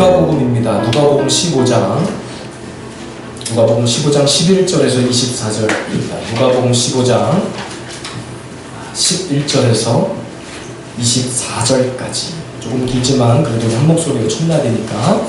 누가복음입니다. 누가복음 15장 11절에서 24절입니다. 누가복음 15장 11절에서 24절까지 조금 길지만 그래도 한 목소리가 첫날이니까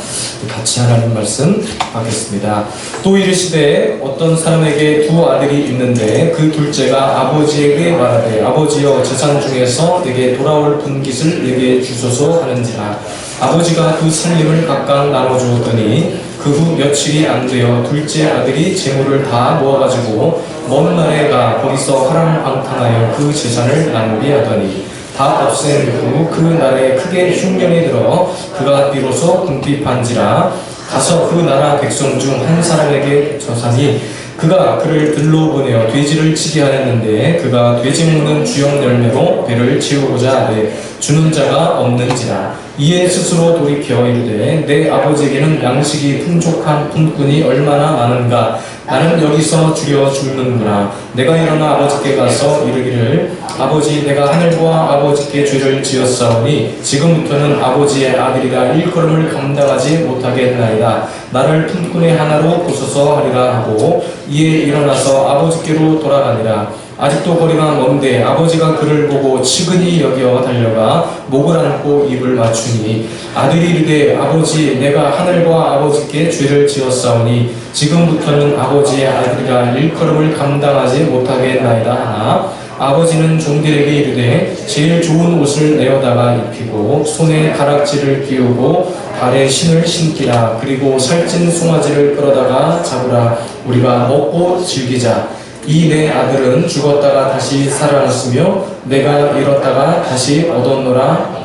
같이 하나님 말씀 하겠습니다. 또 이르시되 어떤 사람에게 두 아들이 있는데 그 둘째가 아버지에게 말하되 아버지여 재산 중에서 내게 돌아올 분깃을 내게 주소서 하는지라. 아버지가 그 살림을 각각 나눠주었더니 그 후 며칠이 안 되어 둘째 아들이 재물을 다 모아가지고 먼 나라에 가 거기서 화랑방탕하여 그 재산을 나누게 하더니 다 없앤 후 그 날에 크게 흉년이 들어 그가 비로소 궁핍한지라. 가서 그 나라 백성 중 한 사람에게 저사니 그가 그를 들로 보내어 돼지를 치게 하였는데 그가 돼지 먹는 주역 열매로 배를 채우고자 하되 주는 자가 없는지라. 이에 스스로 돌이켜 이르되 내 아버지에게는 양식이 풍족한 품꾼이 얼마나 많은가. 나는 여기서 주려 죽는구나. 내가 일어나 아버지께 가서 이르기를 아버지 내가 하늘과 아버지께 죄를 지었사오니 지금부터는 아버지의 아들이라 일컬음을 감당하지 못하겠나이다. 나를 품꾼의 하나로 보소서 하리라 하고 이에 일어나서 아버지께로 돌아가니라. 아직도 거리가 먼데 아버지가 그를 보고 측은히 여겨 달려가 목을 안고 입을 맞추니 아들이 이르되 아버지 내가 하늘과 아버지께 죄를 지었사오니 지금부터는 아버지의 아들이라 일컬음을 감당하지 못하겠나이다 하나 아버지는 종들에게 이르되 제일 좋은 옷을 내어다가 입히고 손에 가락지를 끼우고 발에 신을 신기라. 그리고 살찐 송아지를 끌어다가 잡으라. 우리가 먹고 즐기자. 이 내 아들은 죽었다가 다시 살아났으며 내가 잃었다가 다시 얻었노라.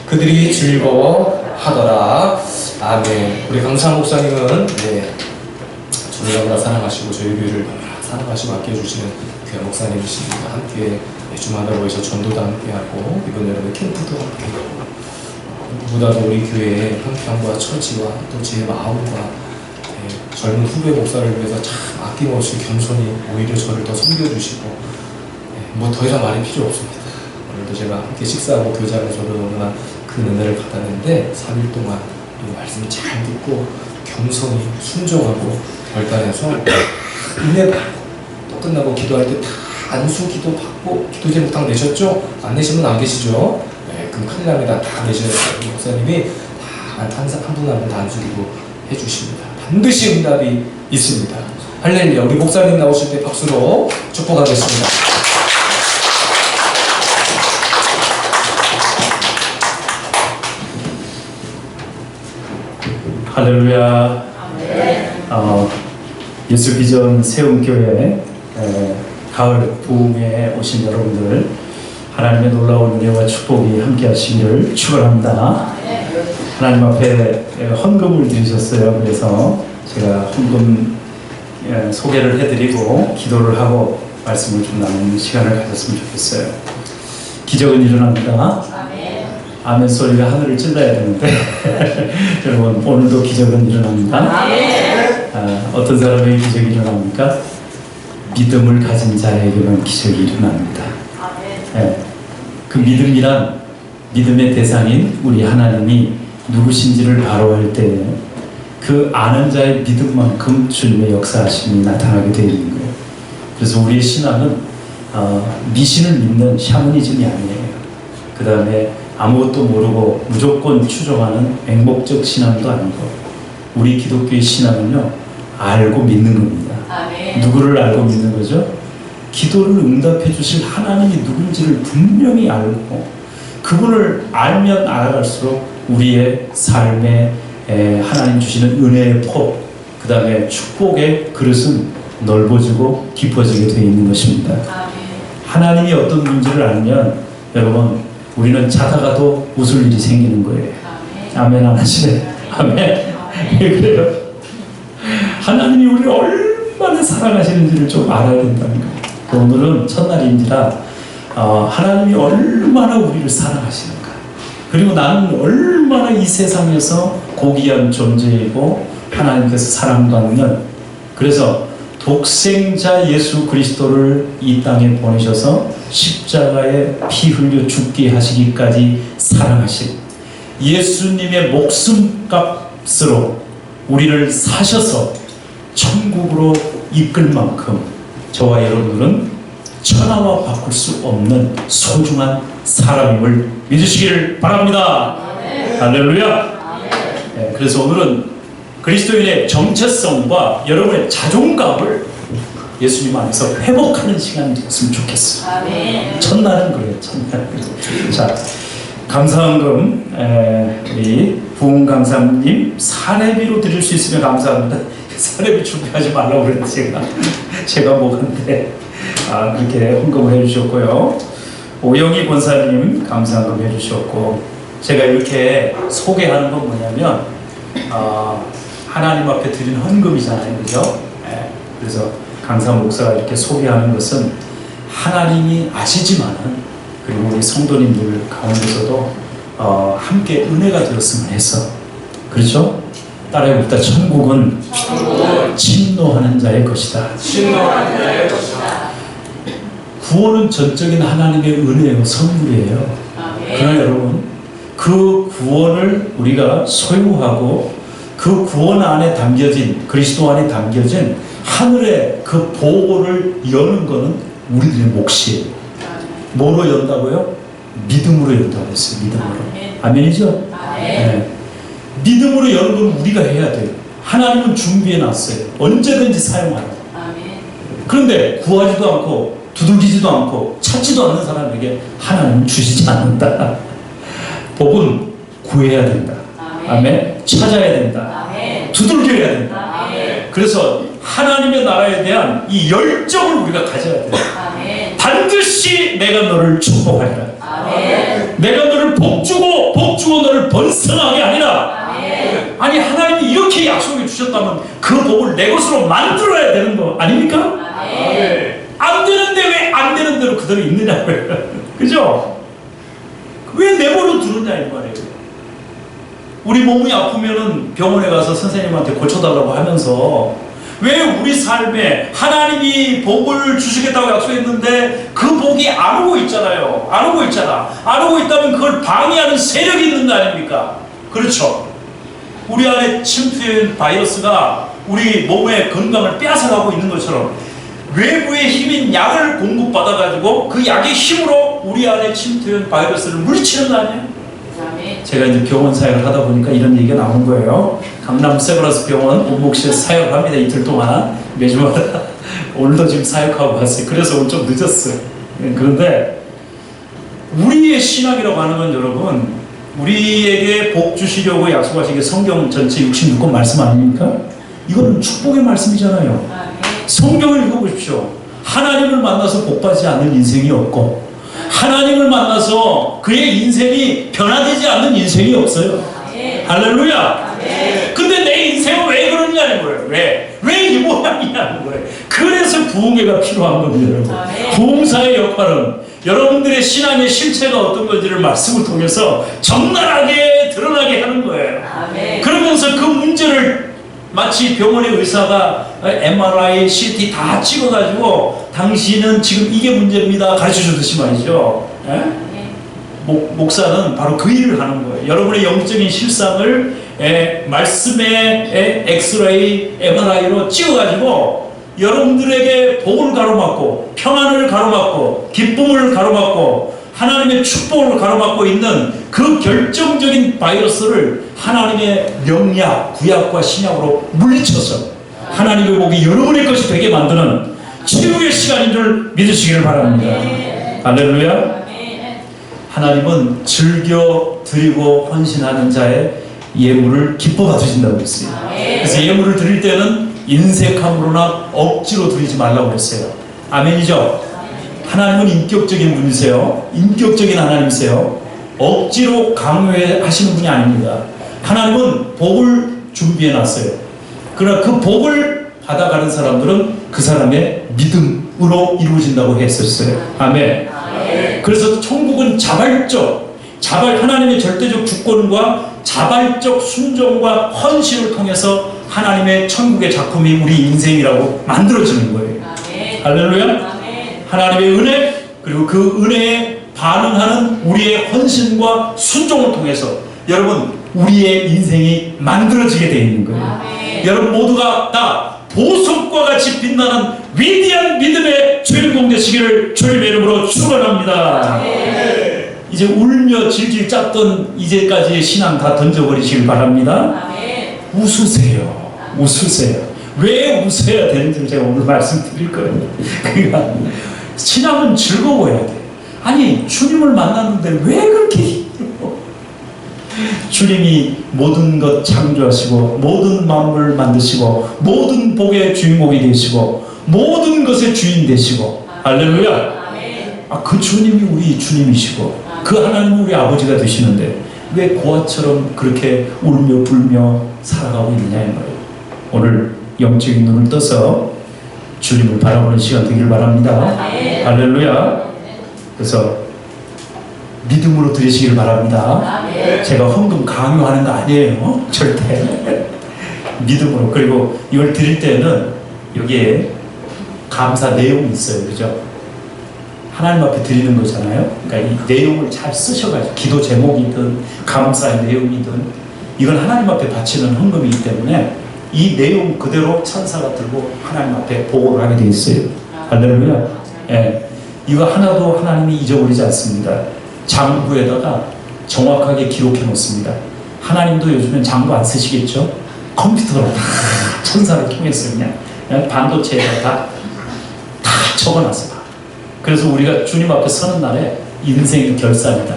그들이 즐거워하더라. 아멘. 우리 강사 목사님은 저를 너무나 사랑하시고 저희 교회를 사랑하시고 아껴주시는 교회 목사님이십니다. 함께 주마다 모여서 전도도 함께하고 이번 여름에 캠프도 함께하고 무엇보다도 우리 교회의 평평과 처지와 또 제 마음과 젊은 후배 목사를 위해서 참 아낌없이 겸손히 오히려 저를 더 섬겨주시고 뭐 더 이상 말이 필요 없습니다. 오늘도 제가 함께 식사하고 교제하면서도 너무나 그 은혜를 받았는데 3일 동안 이 말씀 잘 듣고 겸손히 순종하고 결단해서 은혜 받고 또 끝나고 기도할 때 다 안수 기도 받고 기도 제목당 내셨죠? 안 내시면 안 계시죠? 그럼 큰일 납니다. 다 내셔야 돼요. 목사님이 다 한 분 한 분 다 안수 기도 해주십니다. 반드시 응답이 있습니다. 할렐루야. 우리 목사님 나오실 때 박수로 축복하겠습니다. 할렐루야. 예수 비전 세움교회 가을 부흥에 오신 여러분들 하나님의 놀라운 은혜와 축복이 함께 하시기를 축원합니다. 하나님 앞에 헌금을 드리셨어요. 그래서 제가 헌금 소개를 해드리고 기도를 하고 말씀을 좀 나누는 시간을 가졌으면 좋겠어요. 기적은 일어납니다. 아멘 소리가 하늘을 찔러야 되는데 여러분 오늘도 기적은 일어납니다. 어떤 사람에게 기적이 일어납니까? 믿음을 가진 자에게만 기적이 일어납니다. 그 믿음이란 믿음의 대상인 우리 하나님이 누구신지를 바로 할 때 그 아는 자의 믿음만큼 주님의 역사하심이 나타나게 되어 있는 거예요. 그래서 우리의 신앙은 미신을 믿는 샤머니즘이 아니에요. 그 다음에 아무것도 모르고 무조건 추종하는 맹목적 신앙도 아니고 우리 기독교의 신앙은요 알고 믿는 겁니다. 아멘. 누구를 알고 믿는 거죠? 기도를 응답해 주실 하나님이 누군지를 분명히 알고 그분을 알면 알아갈수록 우리의 삶에 하나님 주시는 은혜의 폭, 그 다음에 축복의 그릇은 넓어지고 깊어지게 되어 있는 것입니다. 아멘. 하나님이 어떤 분인지를 알면 여러분 우리는 자다가도 웃을 일이 생기는 거예요. 아멘 안 하시네. 아멘. 왜 그래요? 하나님이 우리를 얼마나 사랑하시는지를 좀 알아야 된다는 거예요. 오늘은 첫날인지라 하나님이 얼마나 우리를 사랑하시는가, 그리고 나는 얼마나 이 세상에서 고귀한 존재이고 하나님께서 사랑받는, 그래서 독생자 예수 그리스도를 이 땅에 보내셔서 십자가에 피 흘려 죽게 하시기까지 사랑하신 예수님의 목숨값 값으로 우리를 사셔서 천국으로 이끌 만큼 저와 여러분들은 천하와 바꿀 수 없는 소중한 사람임을 믿으시기를 바랍니다. 할렐루야. 네, 그래서 오늘은 그리스도인의 정체성과 여러분의 자존감을 예수님 안에서 회복하는 시간이 되었으면 좋겠어요. 첫날은 그래요. 첫날은 그래요. 자, 감사헌금 우리 부흥감사님 사례비로 드릴 수 있으면 감사합니다. 사례비 준비하지 말라고 그랬는데 제가 뭐한데 그렇게 헌금을 해주셨고요. 오영희 권사님 감사헌금 해주셨고, 제가 이렇게 소개하는 건 뭐냐면 하나님 앞에 드린 헌금이잖아요, 그죠? 그래서 강사 목사가 이렇게 소개하는 것은 하나님이 아시지만은, 그리고 우리 성도님들 가운데서도 함께 은혜가 되었으면 해서, 그렇죠? 따라해봅시다. 천국은 침노하는 자의 것이다. 신노하는 자의 것이다. 구원은 전적인 하나님의 은혜요, 선물이에요. 그러나 여러분, 그 구원을 우리가 소유하고 그 구원 안에 담겨진, 그리스도 안에 담겨진 하늘의 그 보호를 여는 것은 우리들의 몫이에요. 뭐로 연다고요? 믿음으로 연다고 했어요. 믿음으로. 아멘이죠? 네. 믿음으로 여는 건 우리가 해야 돼요. 하나님은 준비해 놨어요. 언제든지 사용하라고. 그런데 구하지도 않고 두들기지도 않고 찾지도 않는 사람에게 하나님은 주시지 않는다. 복은 구해야 된다. 아멘. 찾아야 된다. 두들겨야 된다. 그래서 하나님의 나라에 대한 이 열정을 우리가 가져야 돼요. 반드시 내가 너를 축복하리라. 내가 너를 복주고 너를 번성하게 하리라. 아니, 하나님이 이렇게 약속해 주셨다면 그 복을 내 것으로 만들어야 되는 거 아닙니까? 안 되는데 왜 안 되는 대로 그대로 있느냐고요. 그죠? 왜 내버려 두느냐 이 말이에요. 우리 몸이 아프면은 병원에 가서 선생님한테 고쳐달라고 하면서 왜 우리 삶에 하나님이 복을 주시겠다고 약속했는데 그 복이 안 오고 있잖아요. 안 오고 있잖아. 안 오고 있다면 그걸 방해하는 세력이 있는 거 아닙니까? 그렇죠. 우리 안에 침투된 바이러스가 우리 몸의 건강을 빼앗아가고 있는 것처럼 외부의 힘인 약을 공급받아가지고 그 약의 힘으로 우리 안에 침투된 바이러스를 물리치는 거 아니에요? 제가 이제 병원 사역을 하다 보니까 이런 얘기가 나오는 거예요. 강남 세브라스 병원 온목시에 사역을 합니다. 이틀 동안 매주마다. 오늘도 지금 사역하고 갔어요. 그래서 오늘 좀 늦었어요. 그런데 우리의 신학이라고 하는 건 여러분, 우리에게 복 주시려고 약속하신 게 성경 전체 66권 말씀 아닙니까? 이건 축복의 말씀이잖아요. 성경을 읽어보십시오. 하나님을 만나서 복받지 않는 인생이 없고, 하나님을 만나서 그의 인생이 변화되지 않는 인생이 없어요. 할렐루야. 근데 내 인생은 왜 그러냐는 거예요. 왜 이 모양이냐는 거예요. 그래서 부흥회가 필요한 겁니다, 여러분. 부흥사의 역할은 여러분들의 신앙의 실체가 어떤 건지를 말씀을 통해서 적나라하게 드러나게 하는 거예요. 그러면서 그 문제를 마치 병원의 의사가 MRI, CT 다 찍어가지고 당신은 지금 이게 문제입니다 가르쳐 주듯이 말이죠. 목사는 바로 그 일을 하는 거예요. 여러분의 영적인 실상을 말씀의 엑스레이, MRI로 찍어가지고 여러분들에게 복을 가로막고 평안을 가로막고 기쁨을 가로막고 하나님의 축복을 가로막고 있는 그 결정적인 바이러스를 하나님의 명약, 구약과 신약으로 물리쳐서 하나님의 복이 여러분의 것이 되게 만드는 치유의 시간인 줄 믿으시기를 바랍니다. 할렐루야. 하나님은 즐겨 드리고 헌신하는 자의 예물을 기뻐 받으신다고 했어요. 그래서 예물을 드릴 때는 인색함으로나 억지로 드리지 말라고 했어요. 아멘이죠? 하나님은 인격적인 분이세요. 인격적인 하나님이세요. 억지로 강요하시는 분이 아닙니다. 하나님은 복을 준비해 놨어요. 그러나 그 복을 받아가는 사람들은 그 사람의 믿음으로 이루어진다고 했었어요. 아멘. 그래서 천국은 하나님의 절대적 주권과 자발적 순종과 헌신을 통해서 하나님의 천국의 작품이 우리 인생이라고 만들어지는 거예요. 할렐루야. 하나님의 은혜, 그리고 그 은혜에 반응하는 우리의 헌신과 순종을 통해서 여러분, 우리의 인생이 만들어지게 되어 있는 거예요. 여러분 모두가 다 보석과 같이 빛나는 위대한 믿음의 주인공 되시기를 주님의 이름으로 축원합니다. 이제 울며 질질 짰던 이제까지의 신앙 다 던져버리시길 바랍니다. 웃으세요. 웃으세요. 왜 웃어야 되는지 제가 오늘 말씀드릴 거예요. 그러니까 신앙은 즐거워야 돼. 아니 주님을 만났는데 왜 그렇게 힘들어? 주님이 모든 것 창조하시고 모든 만물을 만드시고 모든 복의 주인공이 되시고 모든 것의 주인 되시고 할렐루야. 그 주님이 우리 주님이시고 그 하나님은 우리 아버지가 되시는데 왜 고아처럼 그렇게 울며 불며 살아가고 있느냐 이 말이에요. 오늘 영적인 눈을 떠서 주님을 바라보는 시간 되길 바랍니다. 할렐루야. 그래서 믿음으로 드리시길 바랍니다. 제가 헌금 강요하는 거 아니에요. 절대. 믿음으로. 그리고 이걸 드릴 때는 여기에 감사 내용이 있어요. 그죠? 하나님 앞에 드리는 거잖아요. 그러니까 이 내용을 잘 쓰셔가지고 기도 제목이든 감사의 내용이든 이건 하나님 앞에 바치는 헌금이기 때문에 이 내용 그대로 천사가 들고 하나님 앞에 보고를 하게 돼 있어요. 할렐루야. 예. 이거 하나도 하나님이 잊어버리지 않습니다. 장부에다가 정확하게 기록해 놓습니다. 하나님도 요즘엔 장부 안 쓰시겠죠? 컴퓨터로 다 천사를 통해서 그냥 반도체에다 다 적어놨어요. 그래서 우리가 주님 앞에 서는 날에 인생의 결산이다.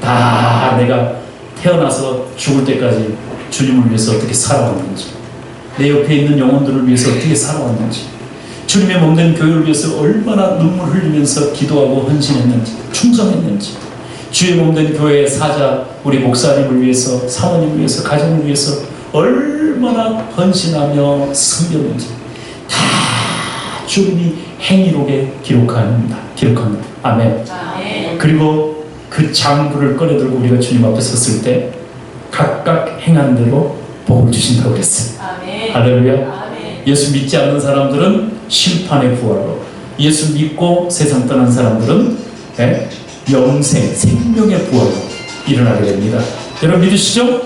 다 내가 태어나서 죽을 때까지 주님을 위해서 어떻게 살아왔는지, 내 옆에 있는 영혼들을 위해서 어떻게 살아왔는지, 주님의 몸된 교회를 위해서 얼마나 눈물 흘리면서 기도하고 헌신했는지, 충성했는지, 주의 몸된 교회의 사자 우리 목사님을 위해서, 사모님을 위해서, 가정을 위해서 얼마나 헌신하며 섬겼는지 다 주님이 행위록에 기록합니다. 아멘. 그리고 그 장부를 꺼내들고 우리가 주님 앞에 섰을 때 각각 행한 대로 복을 주신다고 그랬어요. 할렐루야. 예수 믿지 않는 사람들은 심판의 부활로, 예수 믿고 세상 떠난 사람들은 영생, 생명의 부활로 일어나게 됩니다. 여러분 믿으시죠?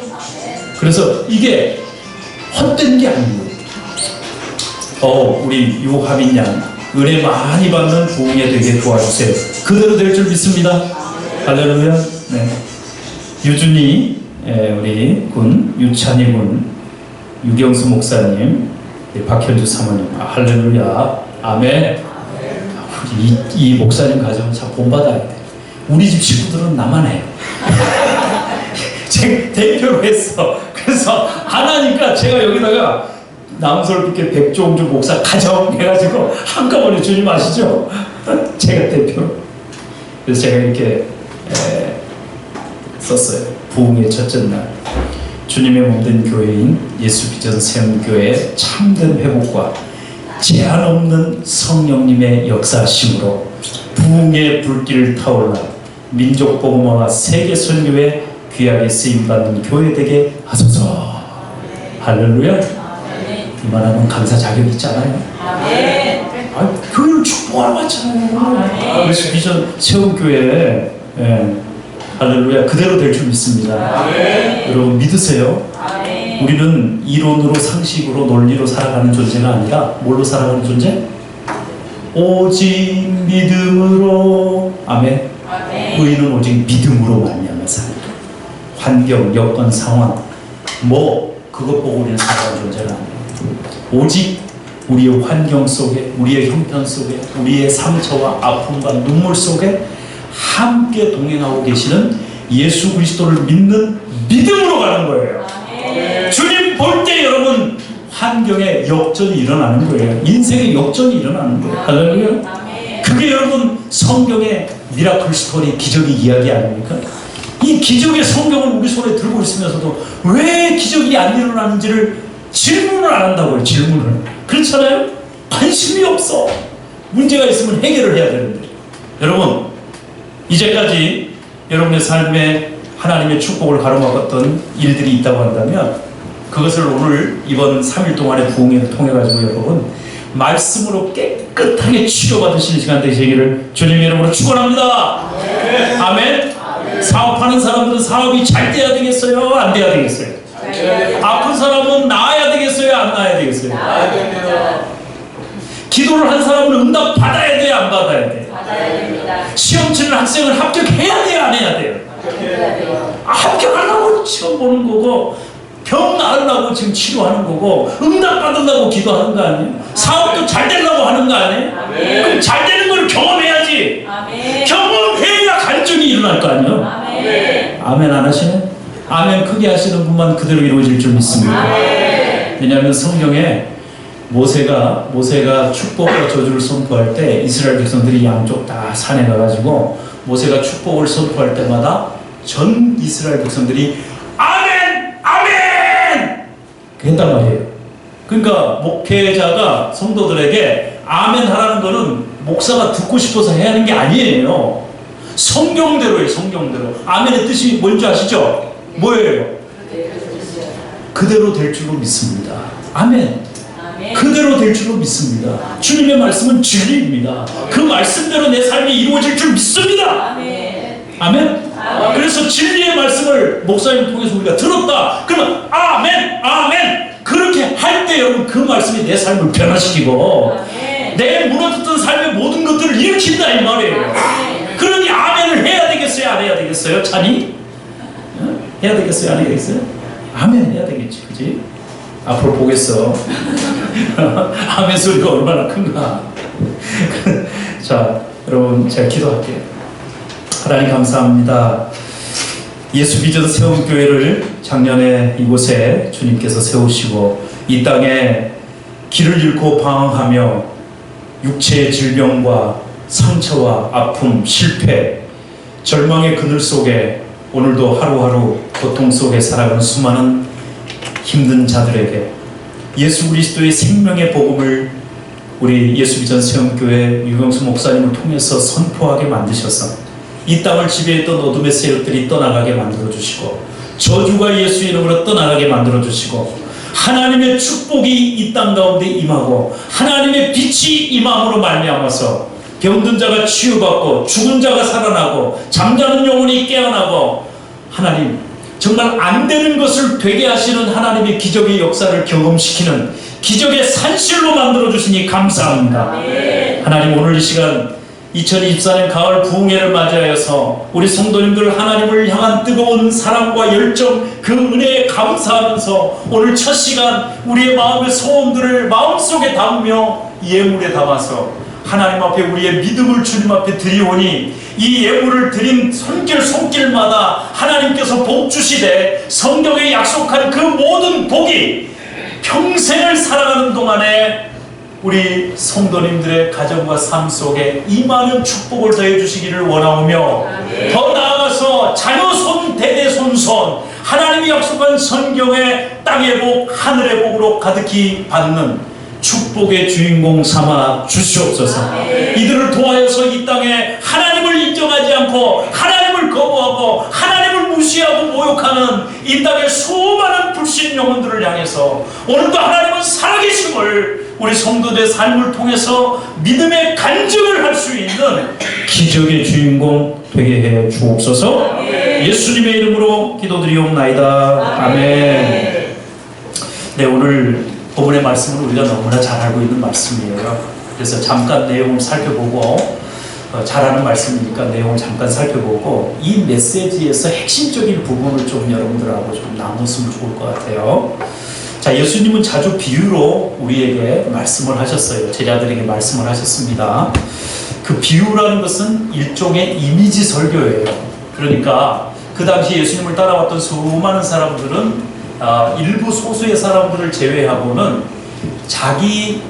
그래서 이게 헛된 게 아니에요. 우리 유하민 양 은혜 많이 받는 부흥에 되게 도와주세요. 그대로 될 줄 믿습니다. 할렐루야. 네. 유준이 우리 군, 유찬희 군, 유경수 목사님, 박현주 사모님, 할렐루야. 아멘. 이 목사님 가정은 참 본받아야 돼. 우리 집 식구들은 나만 해요. 제가 대표로 했어. 그래서 하나니까 제가 여기다가 남설빛계 백종주 목사 가정 해가지고 한꺼번에 주님 아시죠? 제가 대표로. 그래서 제가 이렇게 썼어요. 부흥의 첫째 날, 주님의 몸된 교회인 예수 빚은 세움교회의 참된 회복과 제한 없는 성령님의 역사심으로 부흥의 불길을 타올라 민족 복음화와 세계 선교에 귀하게 쓰임받는 교회 되게 하소서. 할렐루야. 이만하면 감사 자격이 있잖아요. 교회를 축복하러 왔잖아요. 그래서 비전 세움교회 할렐루야 그대로 될 줄 믿습니다. 여러분 믿으세요. 우리는 이론으로 상식으로 논리로 살아가는 존재가 아니라 뭘로 살아가는 존재? 오직 믿음으로. 아멘. 의인은 오직 믿음으로 말미암아 산다. 환경, 여건, 상황 그것 보고 우리는 살아가는 존재가 아니에요. 오직 우리의 환경 속에, 우리의 형편 속에, 우리의 상처와 아픔과 눈물 속에 함께 동행하고 계시는 예수 그리스도를 믿는 믿음으로 가는 거예요. 주님 볼 때 여러분 환경에 역전이 일어나는 거예요. 인생에 역전이 일어나는 거예요. 할렐루야. 그게 여러분 성경의 미라클 스토리, 기적의 이야기 아닙니까? 이 기적의 성경을 우리 손에 들고 있으면서도 왜 기적이 안 일어나는지를 질문을 안 한다고요. 질문을. 그렇잖아요? 관심이 없어. 문제가 있으면 해결을 해야 되는데. 여러분 이제까지 여러분의 삶에 하나님의 축복을 가로막았던 일들이 있다고 한다면 그것을 오늘 이번 3일 동안의 부흥회를 통해 가지고 여러분 말씀으로 깨끗하게 치료받으시는 시간 되시기를 주님의 이름으로 축원합니다. 아멘. 사업하는 사람들은 사업이 잘 돼야 되겠어요? 안 돼야 되겠어요? 아픈 사람은 나아야 되겠어요? 안 나아야 되겠어요? 기도를 한 사람은 응답 받아야 돼요? 안 받아야 돼요? 받아야 됩니다. 시험 치는 학생은 합격해야 돼요? 안 해야 돼요? 합격하려고 시험 보는 거고, 병 나으려고 지금 치료하는 거고, 응답 받으려고 기도하는 거 아니에요? 사업도 잘 되려고 하는 거 아니에요? 그럼 잘 되는 걸 경험해야지. 아멘. 경험해야 갈증이 일어날 거 아니에요? 아멘. 아멘 안 하시네? 아멘 크게 하시는 분만 그대로 이루어질 줄 믿습니다. 아멘. 왜냐하면 성경에 모세가 축복과 저주를 선포할 때 이스라엘 백성들이 양쪽 다 산에 가가지고 모세가 축복을 선포할 때마다 전 이스라엘 백성들이 아멘! 아멘! 했단 말이에요. 그러니까 목회자가 성도들에게 아멘 하라는 거는 목사가 듣고 싶어서 해야 하는 게 아니에요. 성경대로예요. 성경대로. 아멘의 뜻이 뭔지 아시죠? 뭐예요? 그대로 될 줄로 믿습니다. 아멘. 아멘. 그대로 될 줄로 믿습니다. 주님의 말씀은 진리입니다. 그 말씀대로 내 삶이 이루어질 줄 믿습니다. 아멘. 아멘? 아멘. 그래서 진리의 말씀을 목사님을 통해서 우리가 들었다. 그러면 아멘, 아멘. 그렇게 할 때 여러분 그 말씀이 내 삶을 변화시키고 아멘. 내 무너졌던 삶의 모든 것들을 일으킨다 이 말이에요. 아멘. 그러니 아멘을 해야 되겠어요? 안 해야 되겠어요? 찬이? 해야 되겠어요? 안 해야 되겠어요? 아멘 해야 되겠지. 그지? 앞으로 보겠어. 아멘 소리가 얼마나 큰가. 자, 여러분 제가 기도할게요. 하나님 감사합니다. 예수 빚어서 세운 교회를 작년에 이곳에 주님께서 세우시고 이 땅에 길을 잃고 방황하며 육체의 질병과 상처와 아픔, 실패, 절망의 그늘 속에 오늘도 하루하루 고통 속에 살아가는 수많은 힘든 자들에게 예수 그리스도의 생명의 복음을 우리 예수비전 세움교회 유경수 목사님을 통해서 선포하게 만드셔서 이 땅을 지배했던 어둠의 세력들이 떠나가게 만들어주시고 저주가 예수 이름으로 떠나가게 만들어주시고 하나님의 축복이 이 땅 가운데 임하고 하나님의 빛이 임함으로 말미암아서 병든 자가 치유받고 죽은 자가 살아나고 잠자는 영혼이 깨어나고 하나님 정말 안 되는 것을 되게 하시는 하나님의 기적의 역사를 경험시키는 기적의 산실로 만들어주시니 감사합니다. 하나님 오늘 이 시간 2024년 가을 부흥회를 맞이하여서 우리 성도님들 하나님을 향한 뜨거운 사랑과 열정 그 은혜에 감사하면서 오늘 첫 시간 우리의 마음의 소원들을 마음속에 담으며 예물에 담아서 하나님 앞에 우리의 믿음을 주님 앞에 드리오니 이 예물을 드린 손길마다 하나님께서 복 주시되 성경에 약속한 그 모든 복이 평생을 살아가는 동안에 우리 성도님들의 가정과 삶 속에 이 많은 축복을 더해 주시기를 원하오며 더 나아가서 자녀손 대대손손 하나님이 약속한 성경의 땅의 복 하늘의 복으로 가득히 받는 축복의 주인공 삼아 주시옵소서. 이들을 도하여서 이 땅에 하나님을 인정하지 않고 하나님을 거부하고 하나님을 무시하고 모욕하는 이 땅의 수많은 불신 영혼들을 향해서 오늘도 하나님은 살아계심을 우리 성도들의 삶을 통해서 믿음의 간증을 할 수 있는 기적의 주인공 되게 해 주옵소서. 예수님의 이름으로 기도드리옵나이다. 아멘. 네, 오늘 본문의 말씀은 우리가 너무나 잘 알고 있는 말씀이에요. 그래서 잠깐 내용을 살펴보고 잘 아는 말씀이니까 내용을 잠깐 살펴보고 이 메시지에서 핵심적인 부분을 좀 여러분들하고 좀 나눴으면 좋을 것 같아요. 자, 예수님은 자주 비유로 우리에게 말씀을 하셨어요. 제자들에게 말씀을 하셨습니다. 그 비유라는 것은 일종의 이미지 설교예요. 그러니까 그 당시 예수님을 따라왔던 수많은 사람들은 일부 소수의 사람들을 제외하고는 자기의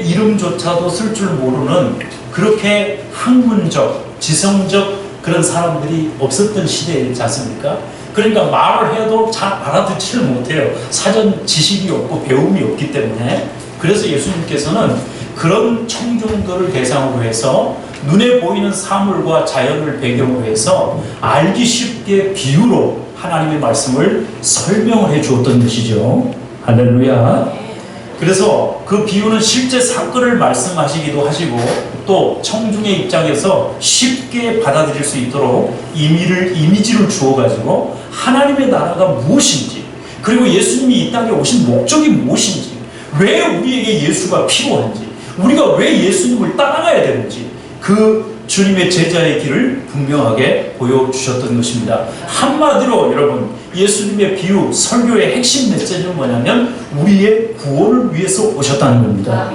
이름조차도 쓸 줄 모르는 그렇게 학문적, 지성적 그런 사람들이 없었던 시대이지 않습니까? 그러니까 말을 해도 잘 알아듣지를 못해요. 사전 지식이 없고 배움이 없기 때문에. 그래서 예수님께서는 그런 청중들을 대상으로 해서 눈에 보이는 사물과 자연을 배경으로 해서 알기 쉽게 비유로 하나님의 말씀을 설명을 해 주었던 것이죠. 할렐루야. 그래서 그 비유는 실제 사건을 말씀하시기도 하시고 또 청중의 입장에서 쉽게 받아들일 수 있도록 이미지를 주어가지고 하나님의 나라가 무엇인지, 그리고 예수님이 이 땅에 오신 목적이 무엇인지, 왜 우리에게 예수가 필요한지, 우리가 왜 예수님을 따라가야 되는지, 그 주님의 제자의 길을 분명하게 보여주셨던 것입니다. 한마디로 여러분, 예수님의 비유, 설교의 핵심 메시지는 뭐냐면 우리의 구원을 위해서 오셨다는 겁니다.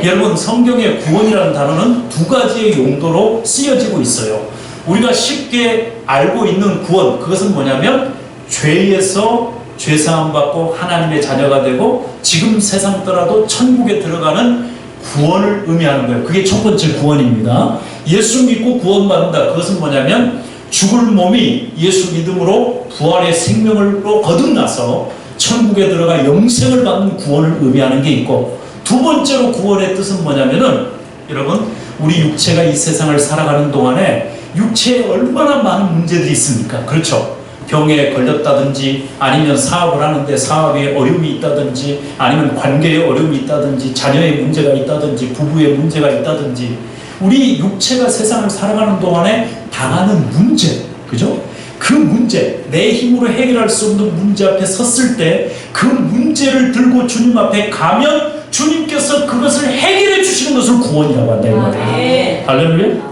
여러분, 성경의 구원이라는 단어는 두 가지의 용도로 쓰여지고 있어요. 우리가 쉽게 알고 있는 구원, 그것은 뭐냐면 죄에서 죄사함 받고 하나님의 자녀가 되고 지금 세상 떠나도 천국에 들어가는 구원을 의미하는 거예요. 그게 첫 번째 구원입니다. 예수 믿고 구원받는다. 그것은 뭐냐면 죽을 몸이 예수 믿음으로 부활의 생명으로 거듭나서 천국에 들어가 영생을 받는 구원을 의미하는 게 있고, 두 번째로 구원의 뜻은 뭐냐면은 여러분, 우리 육체가 이 세상을 살아가는 동안에 육체에 얼마나 많은 문제들이 있습니까? 그렇죠? 병에 걸렸다든지, 아니면 사업을 하는데 사업에 어려움이 있다든지, 아니면 관계에 어려움이 있다든지, 자녀의 문제가 있다든지, 부부의 문제가 있다든지, 우리 육체가 세상을 살아가는 동안에 당하는 문제, 그죠? 그 문제, 내 힘으로 해결할 수 없는 문제 앞에 섰을 때 그 문제를 들고 주님 앞에 가면 주님께서 그것을 해결해 주시는 것을 구원이라고 한다 이 말이에요. 할렐루야.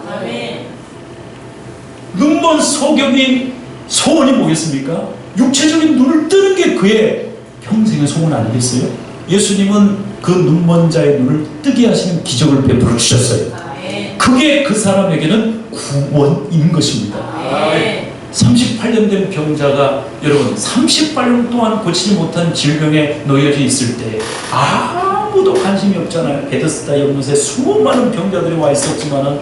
눈먼 소경이 소원이 뭐겠습니까? 육체적인 눈을 뜨는 게 그의 평생의 소원 아니겠어요? 예수님은 그 눈먼 자의 눈을 뜨게 하시는 기적을 베풀어 주셨어요. 그게 그 사람에게는 구원인 것입니다. 38년 된 병자가 여러분 38년 동안 고치지 못한 질병에 놓여져 있을 때 아무도 관심이 없잖아요. 베데스다 연못에 수많은 병자들이 와 있었지만은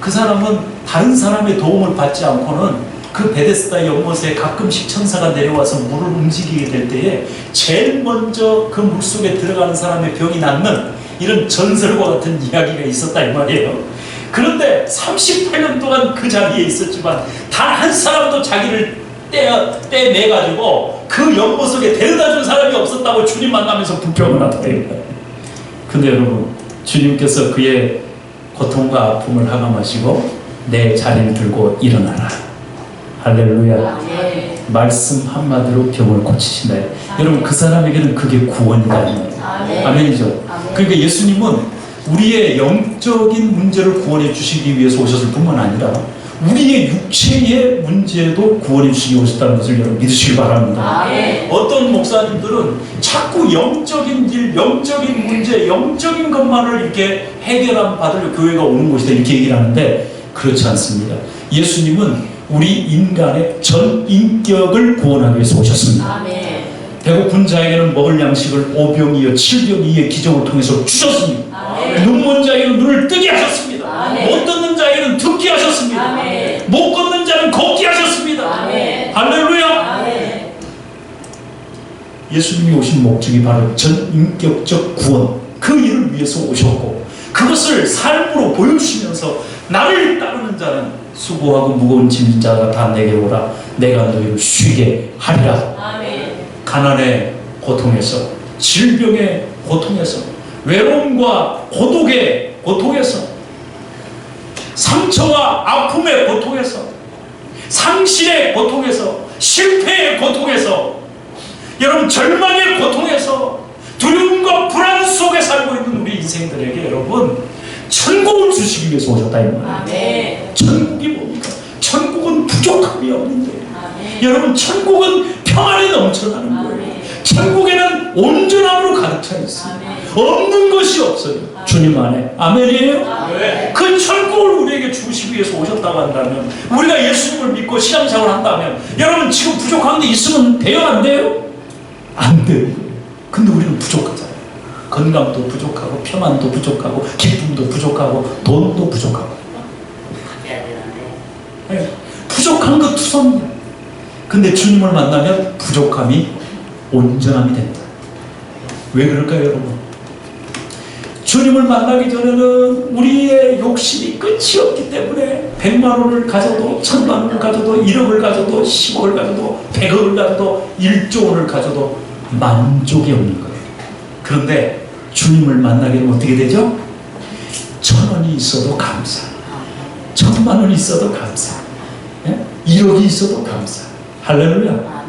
그 사람은 다른 사람의 도움을 받지 않고는 그 베데스다 연못에 가끔씩 천사가 내려와서 물을 움직이게 될 때에 제일 먼저 그 물속에 들어가는 사람의 병이 낫는 이런 전설과 같은 이야기가 있었다 이 말이에요. 그런데 38년 동안 그 자리에 있었지만 단 한 사람도 자기를 떼내가지고 그 연못 속에 데려다 준 사람이 없었다고 주님 만나면서 불평을 하더래요. 근데 여러분, 주님께서 그의 고통과 아픔을 하감하시고 내 자리를 들고 일어나라. 할렐루야. 말씀 한마디로 병을 고치신다. 여러분, 그 사람에게는 그게 구원이다. 아멘이죠. 그러니까 예수님은 우리의 영적인 문제를 구원해 주시기 위해서 오셨을 뿐만 아니라 우리의 육체의 문제도 구원해 주시기 오셨다는 것을 여러분 믿으시기 바랍니다. 어떤 목사님들은 자꾸 영적인 일, 영적인 문제, 영적인 것만을 이렇게 해결함 받으려 교회가 오는 곳이다 이렇게 얘기를 하는데 그렇지 않습니다. 예수님은 우리 인간의 전 인격을 구원하기 위해서 오셨습니다. 배고픈 자에게는 먹을 양식을 5병이여 7병이의 기적을 통해서 주셨습니다. 눈먼 자에게는 눈을 뜨게 하셨습니다. 못 듣는 자에게는 듣게 하셨습니다. 못 걷는 자는 걷게 하셨습니다. 할렐루야. 예수님이 오신 목적이 바로 전인격적 구원, 그 일을 위해서 오셨고 그것을 삶으로 보여주시면서 나를 따르는 자는 수고하고 무거운 짐진 자가 다 내게 오라 내가 너희를 쉬게 하리라. 가난의 고통에서, 질병의 고통에서, 외로움과 고독의 고통에서, 상처와 아픔의 고통에서, 상실의 고통에서, 실패의 고통에서, 여러분 절망의 고통에서, 두려움과 불안 속에 살고 있는 우리 인생들에게 여러분 천국을 주시기 위해서 오셨다 이 말이에요. 천국이 뭡니까? 천국은 부족함이 없는 거예요. 여러분, 천국은 평안에 넘쳐나는 거예요. 천국에는 온전함으로 가득 차 있어요. 없는 것이 없어요. 주님 안에. 아멘이에요? 그 천국을 우리에게 주시기 위해서 오셨다고 한다면, 우리가 예수님을 믿고 신앙생활을 한다면, 여러분 지금 부족한 게 있으면 돼요? 안 돼요? 안 돼요. 근데 우리는 부족하잖아요. 건강도 부족하고 평안도 부족하고 기쁨도 부족하고 돈도 부족하고 부족한 것 투성이야. 근데 주님을 만나면 부족함이 온전함이 된다. 왜 그럴까요 여러분? 주님을 만나기 전에는 우리의 욕심이 끝이 없기 때문에 100만 원을 가져도 1000만 원을 가져도 1억을 가져도 10억을 가져도 100억을 가져도 1조 원을 가져도 만족이 없는 거예요. 그런데 주님을 만나게 되면 어떻게 되죠? 1,000원이 있어도 감사. 1,000만 원이 있어도 감사. 1억이 있어도 감사. 할렐루야.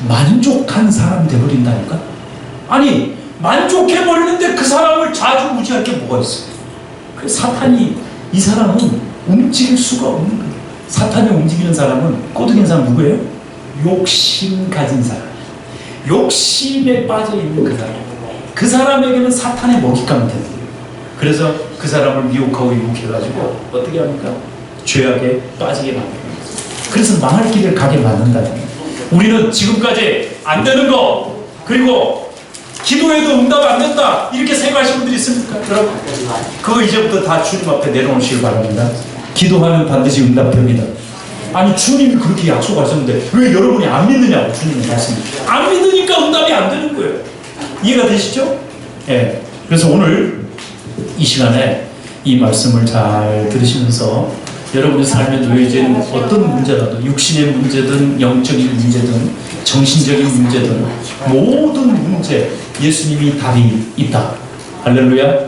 만족한 사람 되버린다니까. 아니 만족해버리는데 그 사람을 좌지우지할 게 뭐가 있어요? 그 사탄이 이 사람은 움직일 수가 없는 거예요. 사탄이 움직이는 사람은 꼬드긴 사람 누구예요? 욕심 가진 사람. 욕심에 빠져있는 그 사람. 그 사람에게는 사탄의 먹잇감이 되는 거예요. 그래서 그 사람을 미혹하고 유혹해가지고 어떻게 합니까? 죄악에 빠지게 만드는 거예요. 그래서 망할 길을 가게 만든다는 거예요. 우리는 지금까지 안 되는 거, 그리고 기도해도 응답 안 된다, 이렇게 생각하시는 분들이 있습니까? 여러분, 그거 이제부터 다 주님 앞에 내려놓으시길 바랍니다. 기도하면 반드시 응답됩니다. 아니 주님이 그렇게 약속하셨는데 왜 여러분이 안 믿느냐고. 주님이 말씀입니다. 안 믿으니까 응답이 안 되는 거예요. 이해가 되시죠? 예. 그래서 오늘 이 시간에 이 말씀을 잘 들으시면서 여러분의 삶에 놓여진 어떤 문제라도, 육신의 문제든 영적인 문제든 정신적인 문제든 모든 문제 예수님이 답이 있다. 할렐루야.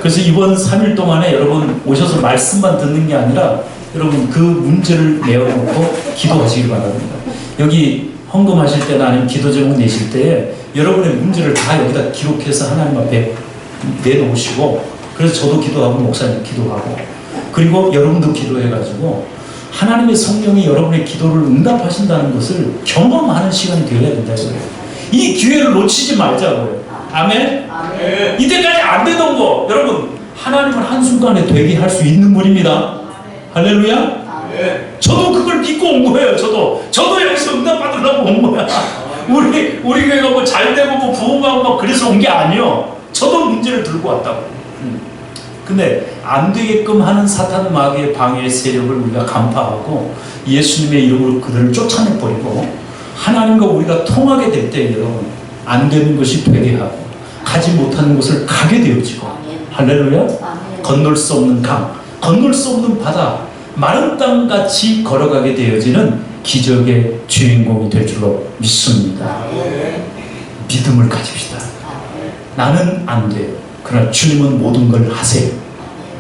그래서 이번 3일 동안에 여러분 오셔서 말씀만 듣는 게 아니라 여러분 그 문제를 내어놓고 기도하시길 바랍니다. 여기 헌금하실 때나 아니면 기도 제목 내실 때에 여러분의 문제를 다 여기다 기록해서 하나님 앞에 내놓으시고, 그래서 저도 기도하고 목사님 기도하고, 그리고 여러분도 기도해가지고 하나님의 성령이 여러분의 기도를 응답하신다는 것을 경험하는 시간이 되어야 된다고요. 이 기회를 놓치지 말자고요. 아멘? 아멘. 이때까지 안 되던 거 여러분 하나님은 한순간에 되게 할 수 있는 분입니다. 할렐루야. 아멘. 저도 그걸 믿고 온 거예요. 저도 여기서 응답 받으려고 온 거야. 우리 교회가 뭐 잘 되고 뭐 부흥하고 막 그래서 온 게 아니요. 저도 문제를 들고 왔다고. 근데 안 되게끔 하는 사탄 마귀의 방해의 세력을 우리가 간파하고 예수님의 이름으로 그들을 쫓아내버리고 하나님과 우리가 통하게 될 때 여러분 안 되는 것이 되게 하고 가지 못하는 곳을 가게 되어지고, 할렐루야. 건널 수 없는 강, 건널 수 없는 바다, 마른 땅같이 걸어가게 되어지는 기적의 주인공이 될 줄로 믿습니다. 믿음을 가집시다. 나는 안 돼요. 그러나 주님은 모든 걸 하세요.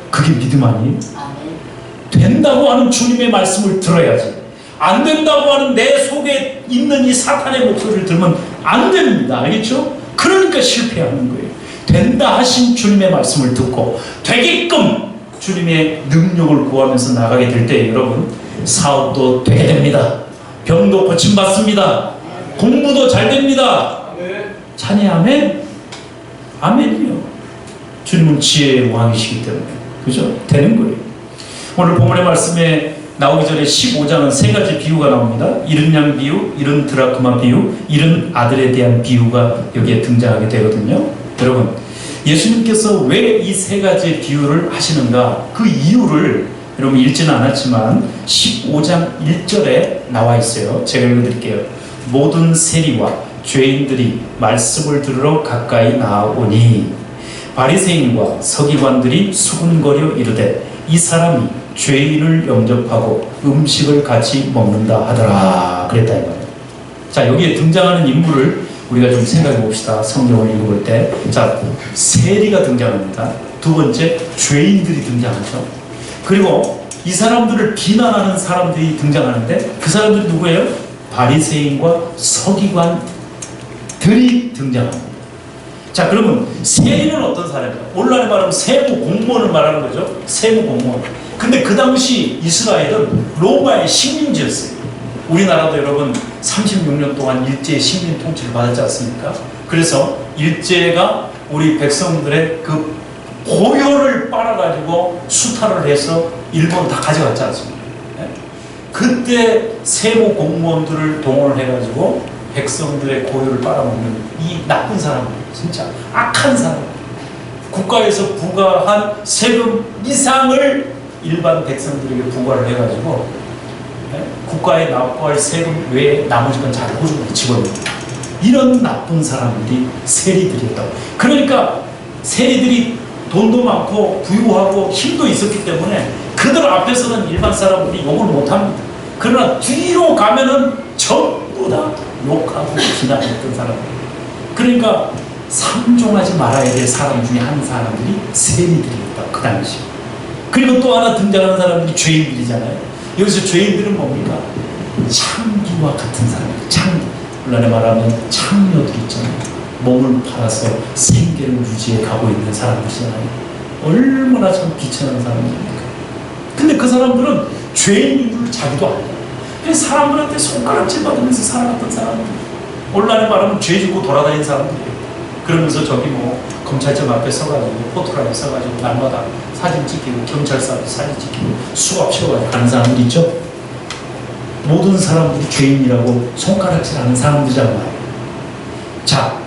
그게 믿음 아니에요? 된다고 하는 주님의 말씀을 들어야지. 안 된다고 하는 내 속에 있는 이 사탄의 목소리를 들으면 안 됩니다. 알겠죠? 그러니까 실패하는 거예요. 된다 하신 주님의 말씀을 듣고 되게끔 주님의 능력을 구하면서 나가게 될 때 여러분 사업도 되게 됩니다. 병도 고침받습니다. 공부도 잘 됩니다. 찬이 아멘? 아멘이요. 주님은 지혜의 왕이시기 때문에 그죠? 되는 거예요. 오늘 본문의 말씀에 나오기 전에 15장은 세 가지 비유가 나옵니다. 잃은 양 비유, 잃은 드라크마 비유, 잃은 아들에 대한 비유가 여기에 등장하게 되거든요. 여러분 예수님께서 왜 이 세 가지 비유를 하시는가, 그 이유를 여러분 읽지는 않았지만 15장 1절에 나와 있어요. 제가 읽어드릴게요. 모든 세리와 죄인들이 말씀을 들으러 가까이 나아오니 바리새인과 서기관들이 수군거려 이르되 이 사람이 죄인을 영접하고 음식을 같이 먹는다 하더라 그랬다 이 말이에요. 자, 여기에 등장하는 인물을 우리가 좀 생각해 봅시다. 성경을 읽어볼 때. 자, 세리가 등장합니다. 두 번째, 죄인들이 등장하죠. 그리고 이 사람들을 비난하는 사람들이 등장하는데 그 사람들이 누구예요? 바리새인과 서기관들이 등장합니다. 자, 그러면 세리는 어떤 사람입니까? 오늘날에 말하면 세무 공무원을 말하는 거죠. 세무 공무원. 근데 그 당시 이스라엘은 로마의 식민지였어요. 우리나라도 여러분 36년 동안 일제의 식민 통치를 받았지 않습니까? 그래서 일제가 우리 백성들의 그 고혈을 빨아가지고 수탈을 해서 일본 다 가져갔지 않습니까? 그때 세무 공무원들을 동원을 해가지고 백성들의 고혈을 빨아먹는 이 나쁜 사람들, 진짜 악한 사람, 국가에서 부과한 세금 이상을 일반 백성들에게 부과를 해가지고 국가에 납부할 세금 외에 나머지 건 잘 호주머니에 집어넣습니다. 이런 나쁜 사람들이 세리들이었다고. 그러니까 세리들이 돈도 많고 부유하고 힘도 있었기 때문에 그들 앞에서는 일반 사람들이 욕을 못합니다. 그러나 뒤로 가면은 전부 다 욕하고 비난했던 사람들. 그러니까 상종하지 말아야 될 사람 중에 한 사람들이 세리들이었다, 그 당시. 그리고 또 하나 등장하는 사람들이 죄인들이잖아요. 여기서 죄인들은 뭡니까? 창기와 같은 사람, 창기. 물론에 말하면 창녀들 있잖아요. 몸을 팔아서 생계를 유지해 가고 있는 사람들이잖아요. 얼마나 참 비천한 사람들입니까? 근데 그 사람들은 죄인인 줄 자기도 알아요. 그래서 사람들한테 손가락질 받으면서 살아갔던 사람들. 오늘날에 말하면 죄 짓고 돌아다니는 사람들이에요. 그러면서 저기 뭐 검찰청 앞에 서가지고 포토라인 써가지고 날마다 사진 찍히고 경찰서 앞에 사진 찍히고 수갑 채워가지고 가는 사람들 있죠? 모든 사람들이 죄인이라고 손가락질하는 사람들이란 말이에요. 자,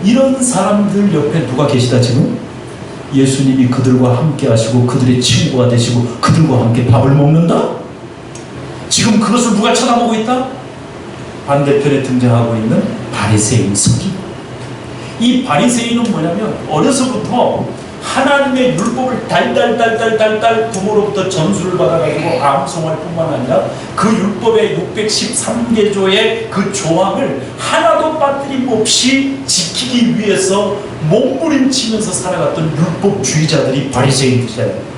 이런 사람들 옆에 누가 계시다 지금? 예수님이 그들과 함께 하시고 그들의 친구가 되시고 그들과 함께 밥을 먹는다? 지금 그것을 누가 쳐다보고 있다? 반대편에 등장하고 있는 바리새인 서기관. 이 바리새인은 뭐냐면 어려서부터 하나님의 율법을 달달달달달달 부모로부터 전수를 받아가지고 암송할 뿐만 아니라 그 율법의 613개조의 그 조항을 하나도 빠뜨림 없이 지키기 위해서 몸부림치면서 살아갔던 율법주의자들이 바리새인들이잖아요.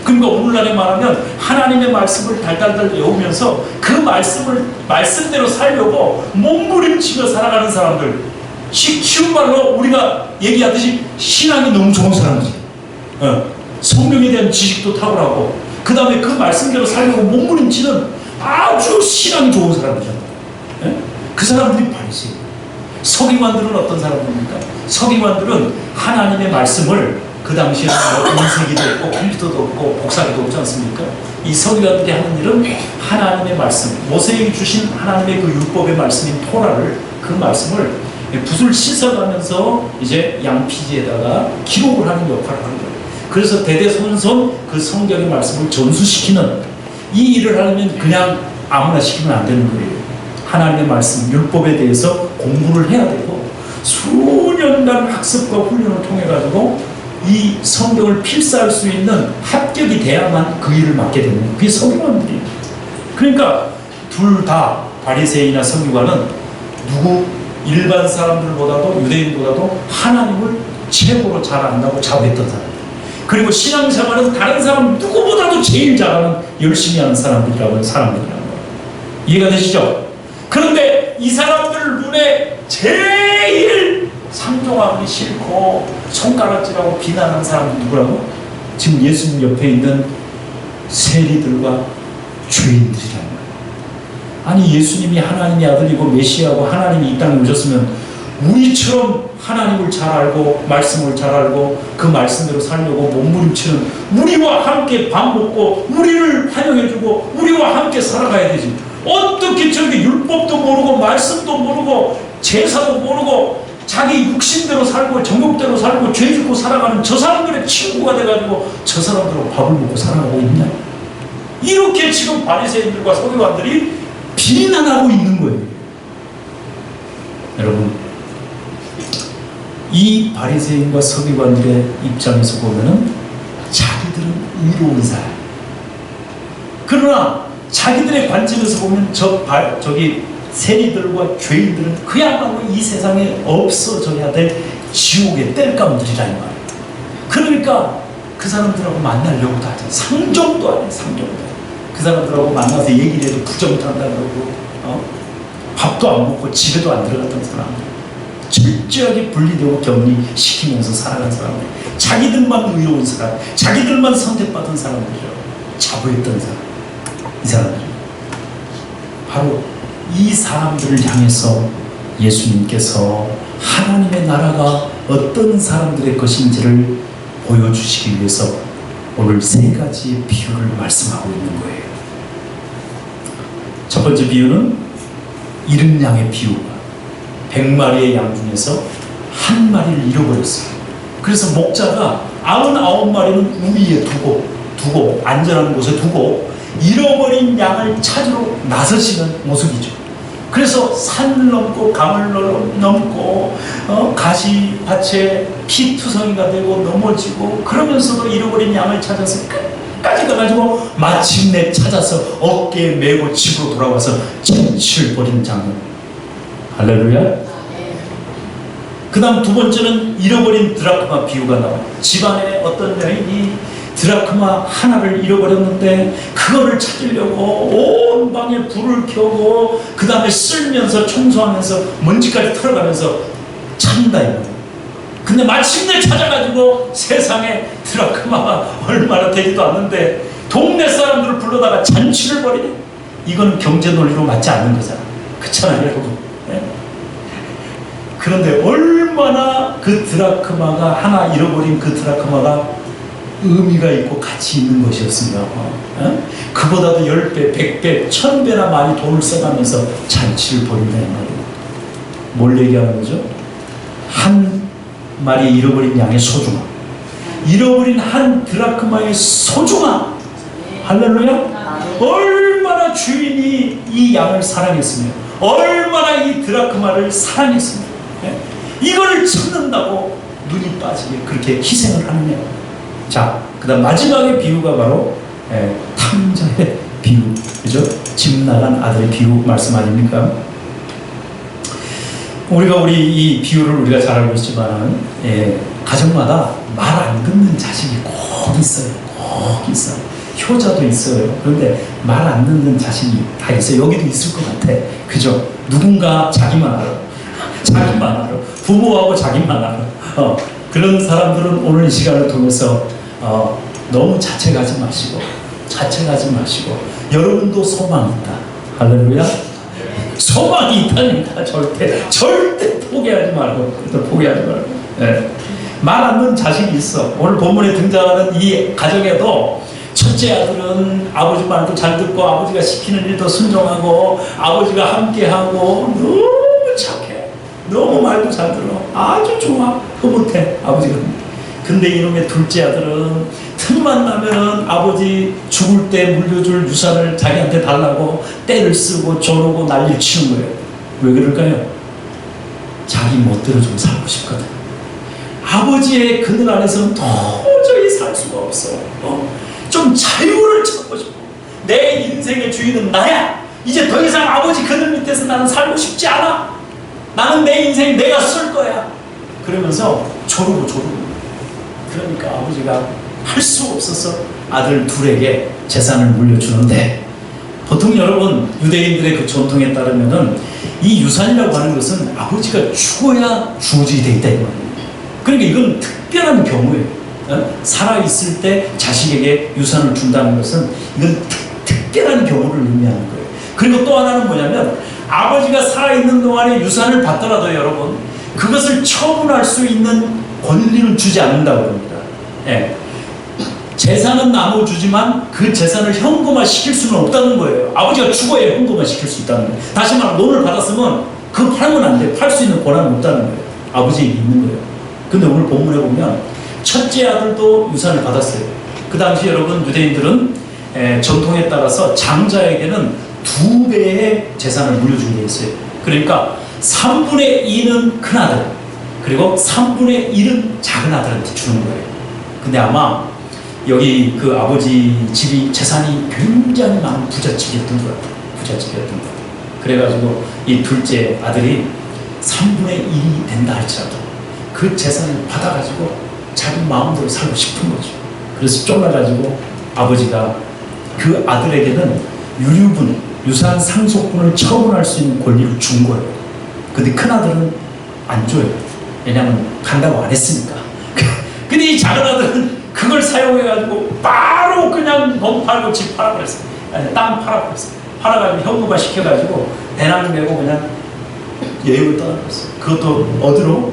그러니까 오늘날에 말하면 하나님의 말씀을 달달달 외우면서 그 말씀대로 살려고 몸부림치며 살아가는 사람들, 쉬운 말로 우리가 얘기하듯이 신앙이 너무 좋은 사람이지. 성경에 대한 지식도 탁월하고 그 다음에 그 말씀대로 살려고 몸부림치는 아주 신앙이 좋은 사람이잖아. 그 사람들이 바리새인. 서기관들은 어떤 사람들입니까? 서기관들은 하나님의 말씀을 그 당시에는 인쇄기도 없고 컴퓨터도 없고 복사기도 없지 않습니까? 이 서기관들이 하는 일은 하나님의 말씀, 모세에게 주신 하나님의 그 율법의 말씀인 토라를, 그 말씀을 붓을 씻어가면서 이제 양피지에다가 기록을 하는 역할을 하는 거예요. 그래서 대대손손 그 성경의 말씀을 전수시키는 이 일을 하려면 그냥 아무나 시키면 안 되는 거예요. 하나님의 말씀, 율법에 대해서 공부를 해야 되고 수년간 학습과 훈련을 통해 가지고 이 성경을 필사할 수 있는 합격이 돼야만 그 일을 맡게 되는 그게 서기관들이에요. 그러니까 둘 다 바리새인이나 서기관은 누구 일반 사람들보다도 유대인보다도 하나님을 최고로 잘 안다고 자부했던 사람. 그리고 신앙생활은 다른 사람 누구보다도 제일 잘하는 열심히 하는 사람들이라는 거예요. 이해가 되시죠? 그런데 이 사람들 눈에 제일 상종하기 싫고 손가락질하고 비난하는 사람은 누구라고? 지금 예수님 옆에 있는 세리들과 죄인들이라는 거예요. 아니 예수님이 하나님의 아들이고 메시아고 하나님이 이 땅에 오셨으면 우리처럼 하나님을 잘 알고 말씀을 잘 알고 그 말씀대로 살려고 몸부림치는 우리와 함께 밥 먹고 우리를 환영해주고 우리와 함께 살아가야 되지. 어떻게 저렇게 율법도 모르고 말씀도 모르고 제사도 모르고 자기 육신대로 살고 정욕대로 살고 죄 짓고 살아가는 저 사람들의 친구가 돼가지고 저 사람들하고 밥을 먹고 살아가고 있냐? 이렇게 지금 바리새인들과 서기관들이 비난하고 있는 거예요. 여러분, 이 바리새인과 서기관들의 입장에서 보면은 자기들은 의로운 사람. 그러나 자기들의 관점에서 보면 저기 세리들과 죄인들은 그야말로 이 세상에 없어져야 될 지옥의 땔감들이라는 말이에요. 그러니까 그 사람들하고 만나려고도 하죠. 상종도 안 해, 상종도. 그 사람들하고 만나서 얘기를 해도 부정탄다 그러고 밥도 안 먹고 집에도 안 들어갔던 사람들, 철저하게 분리되고 격리시키면서 살아간 사람들, 자기들만 의로운 사람, 자기들만 선택받은 사람들이죠. 자부했던 사람, 이 사람들. 바로 이 사람들을 향해서 예수님께서 하나님의 나라가 어떤 사람들의 것인지를 보여주시기 위해서 오늘 세 가지의 비유를 말씀하고 있는 거예요. 첫 번째 비유는 잃은 양의 비유가 100마리의 양 중에서 한 마리를 잃어버렸어요. 그래서 목자가 99마리는 우리에 두고 안전한 곳에 두고 잃어버린 양을 찾으러 나서시는 모습이죠. 그래서 산을 넘고 강을 넘고 가시밭에 피투성이가 되고 넘어지고 그러면서도 잃어버린 양을 찾아서 끝까지 가가지고 마침내 찾아서 어깨에 메고 집으로 돌아와서 천치를 버리는 장면. 할렐루야. 그 다음 두 번째는 잃어버린 드라크마 비유가 나와요. 집안에 어떤 여인이 드라크마 하나를 잃어버렸는데 그거를 찾으려고 온 방에 불을 켜고 그 다음에 쓸면서 청소하면서 먼지까지 털어가면서 찾는다 이거예요. 근데 마침내 찾아가지고 세상에 드라크마가 얼마나 되지도 않는데 동네 사람들을 불러다가 잔치를 벌이네. 이건 경제 논리로 맞지 않는 거잖아. 그렇잖아요 여러분. 네? 그런데 얼마나 그 드라크마가 하나 잃어버린 그 드라크마가 의미가 있고 가치 있는 것이었으며 그보다도 10배, 100배, 1000배나 많이 돈을 써가면서 잔치를 벌인다는 말이에요. 뭘 얘기하는 거죠? 한 마리 잃어버린 양의 소중함, 잃어버린 한 드라크마의 소중함. 할렐루야. 얼마나 주인이 이 양을 사랑했으며 얼마나 이 드라크마를 사랑했으며 이걸 찾는다고 눈이 빠지게 그렇게 희생을 하느냐. 자, 그 다음 마지막의 비유가 바로 탕자의 비유, 그죠? 집 나간 아들의 비유 말씀 아닙니까? 우리 이 비유를 우리가 잘 알고 있지만 가정마다 말 안 듣는 자식이 꼭 있어요. 꼭 있어요. 효자도 있어요. 그런데 말 안 듣는 자식이 다 있어요. 여기도 있을 것 같아. 그죠? 누군가 자기만 알아. 자기만 알아. 부모하고 자기만 알아. 그런 사람들은 오늘 이 시간을 통해서 너무 자책하지 마시고 여러분도 소망이 있다. 할렐루야. 소망이 있다니까. 절대 포기하지 말고 네. 말 안 듣는 자식이 있어. 오늘 본문에 등장하는 이 가정에도 첫째 아들은 아버지 말도 잘 듣고 아버지가 시키는 일도 순종하고 아버지가 함께하고 너무 착해. 너무 말도 잘 들어. 아주 좋아. 흐뭇해 아버지가. 근데 이놈의 둘째 아들은 틈만 나면 아버지 죽을 때 물려줄 유산을 자기한테 달라고 떼를 쓰고 조르고 난리를 치는 거예요. 왜 그럴까요? 자기 멋대로 좀 살고 싶거든. 아버지의 그늘 안에서는 도저히 살 수가 없어. 좀 자유를 찾고 싶어. 내 인생의 주인은 나야. 이제 더 이상 아버지 그늘 밑에서 나는 살고 싶지 않아. 나는 내 인생 내가 쓸 거야. 그러면서 조르고 그러니까 아버지가 할 수 없어서 아들 둘에게 재산을 물려주는데, 보통 여러분 유대인들의 그 전통에 따르면은 이 유산이라고 하는 것은 아버지가 죽어야 주어지게 돼 있다 이 말이에요. 그러니까 이건 특별한 경우예요. 살아있을 때 자식에게 유산을 준다는 것은 이건 특별한 경우를 의미하는 거예요. 그리고 또 하나는 뭐냐면 아버지가 살아있는 동안에 유산을 받더라도 여러분 그것을 처분할 수 있는 권리는 주지 않는다고 합니다. 예. 재산은 나눠주지만 그 재산을 현금화 시킬 수는 없다는 거예요. 아버지가 죽어야 현금화 시킬 수 있다는 거예요. 다시 말하면 돈을 받았으면 그거 팔면 안 돼요. 팔 수 있는 권한은 없다는 거예요. 아버지에게 있는 거예요. 근데 오늘 본문에 보면 첫째 아들도 유산을 받았어요. 그 당시 여러분 유대인들은 전통에 따라서 장자에게는 2배의 재산을 물려주게 돼 있어요. 그러니까 3분의 2는 큰 아들, 그리고 3분의 1은 작은 아들한테 주는 거예요. 근데 아마 여기 그 아버지 집이 재산이 굉장히 많은 부잣집이었던 것 같아요. 그래가지고 이 둘째 아들이 3분의 1이 된다 할지라도 그 재산을 받아가지고 자기 마음대로 살고 싶은 거죠. 그래서 쫄라가지고 아버지가 그 아들에게는 유산 상속분을 처분할 수 있는 권리를 준 거예요. 근데 큰 아들은 안 줘요. 왜냐면 간다고 안 했으니까. 근데 이 작은 아들은 그걸 사용해가지고 바로 그냥 돈 팔고 집 팔아버렸어요. 땅 팔아버렸어요. 팔아가지고 현금화 시켜가지고 배낭 메고 그냥 여행을 떠나버렸어요. 그것도 어디로?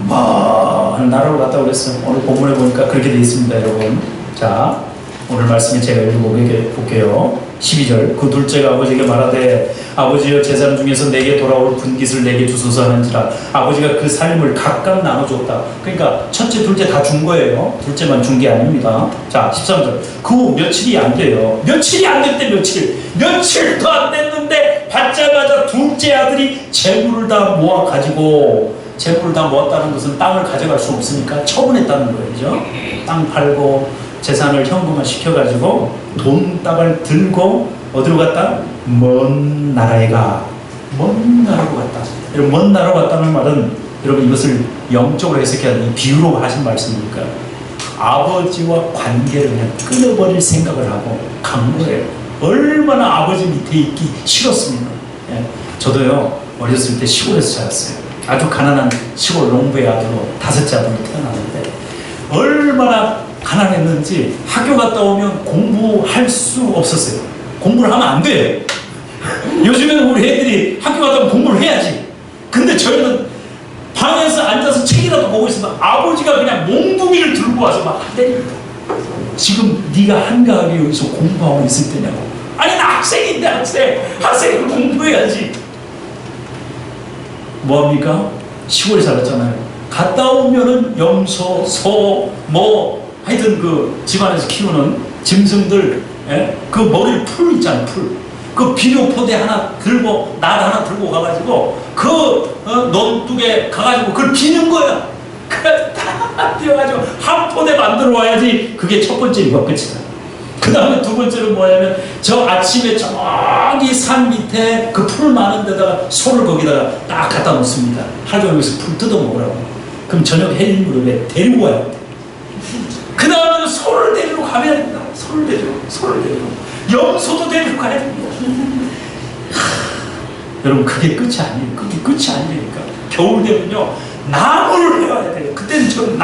먼 나라로 갔다 그랬어요. 오늘 본문에 보니까 그렇게 되어 있습니다, 여러분. 자, 오늘 말씀에 제가 읽어볼게요. 12절. 그 둘째가 아버지에게 말하되 아버지여 재산 중에서 내게 돌아올 분깃을 내게 주소서 하는지라. 아버지가 그 삶을 각각 나눠줬다. 그러니까 첫째 둘째 다 준 거예요. 둘째만 준 게 아닙니다. 자 13절. 그 후 며칠이 안 돼요. 며칠이 안 됐대. 며칠도 안 됐는데 받자마자 둘째 아들이 재물을 다 모아가지고, 재물을 다 모았다는 것은 땅을 가져갈 수 없으니까 처분했다는 거죠. 땅 팔고 재산을 현금화 시켜가지고 돈다발 들고 어디로 갔다? 먼 나라에 가. 먼 나라로 갔다. 먼 나라로 갔다는 말은 여러분 이것을 영적으로 해석해야 이 비유로 하신 말씀이니까 아버지와 관계를 그냥 끊어버릴 생각을 하고 간 거예요. 얼마나 아버지 밑에 있기 싫었습니까? 예. 저도요 어렸을 때 시골에서 자랐어요. 아주 가난한 시골 농부의 아들로 5째 아들로 태어났는데 얼마나 가난했는지 학교 갔다 오면 공부할 수 없었어요. 공부를 하면 안 돼요. 요즘에는 우리 애들이 학교 갔다 오면 공부를 해야지. 근데 저희는 방에서 앉아서 책이라도 보고 있으면 아버지가 그냥 몽둥이를 들고 와서 막 때립니다. 지금 네가 한가하게 여기서 공부하고 있을 때냐고. 아니 나 학생인데 학생은 공부해야지. 뭐합니까? 시골에 살았잖아요. 갔다 오면은 염소, 소, 뭐 하여튼 그 집안에서 키우는 짐승들, 예? 그 머리를 풀 있잖아요. 그 비료포대 하나 들고 낫 하나 들고 가가지고 그 논둑에 가가지고 그걸 비는 거야. 그래서 다 뛰어가지고 한 포대 만들어 와야지. 그게 첫 번째 이거 끝이다. 그 다음에 두 번째는 뭐냐면 저 아침에 저기 산 밑에 그 풀 많은 데다가 소를 거기다가 딱 갖다 놓습니다. 하루 종일 여기서 풀 뜯어 먹으라고. 그럼 저녁 해질 무렵에 데리고 와야 돼. 그 다음에 소를 데리러 가야 됩니다. 소를 데리러. 염소도 데리러 가야 됩니다. 여러분 그게 끝이 아니에요. 그게 끝이 아니니까. 겨울 되면요 나무를 해야 돼요. 그때는 저는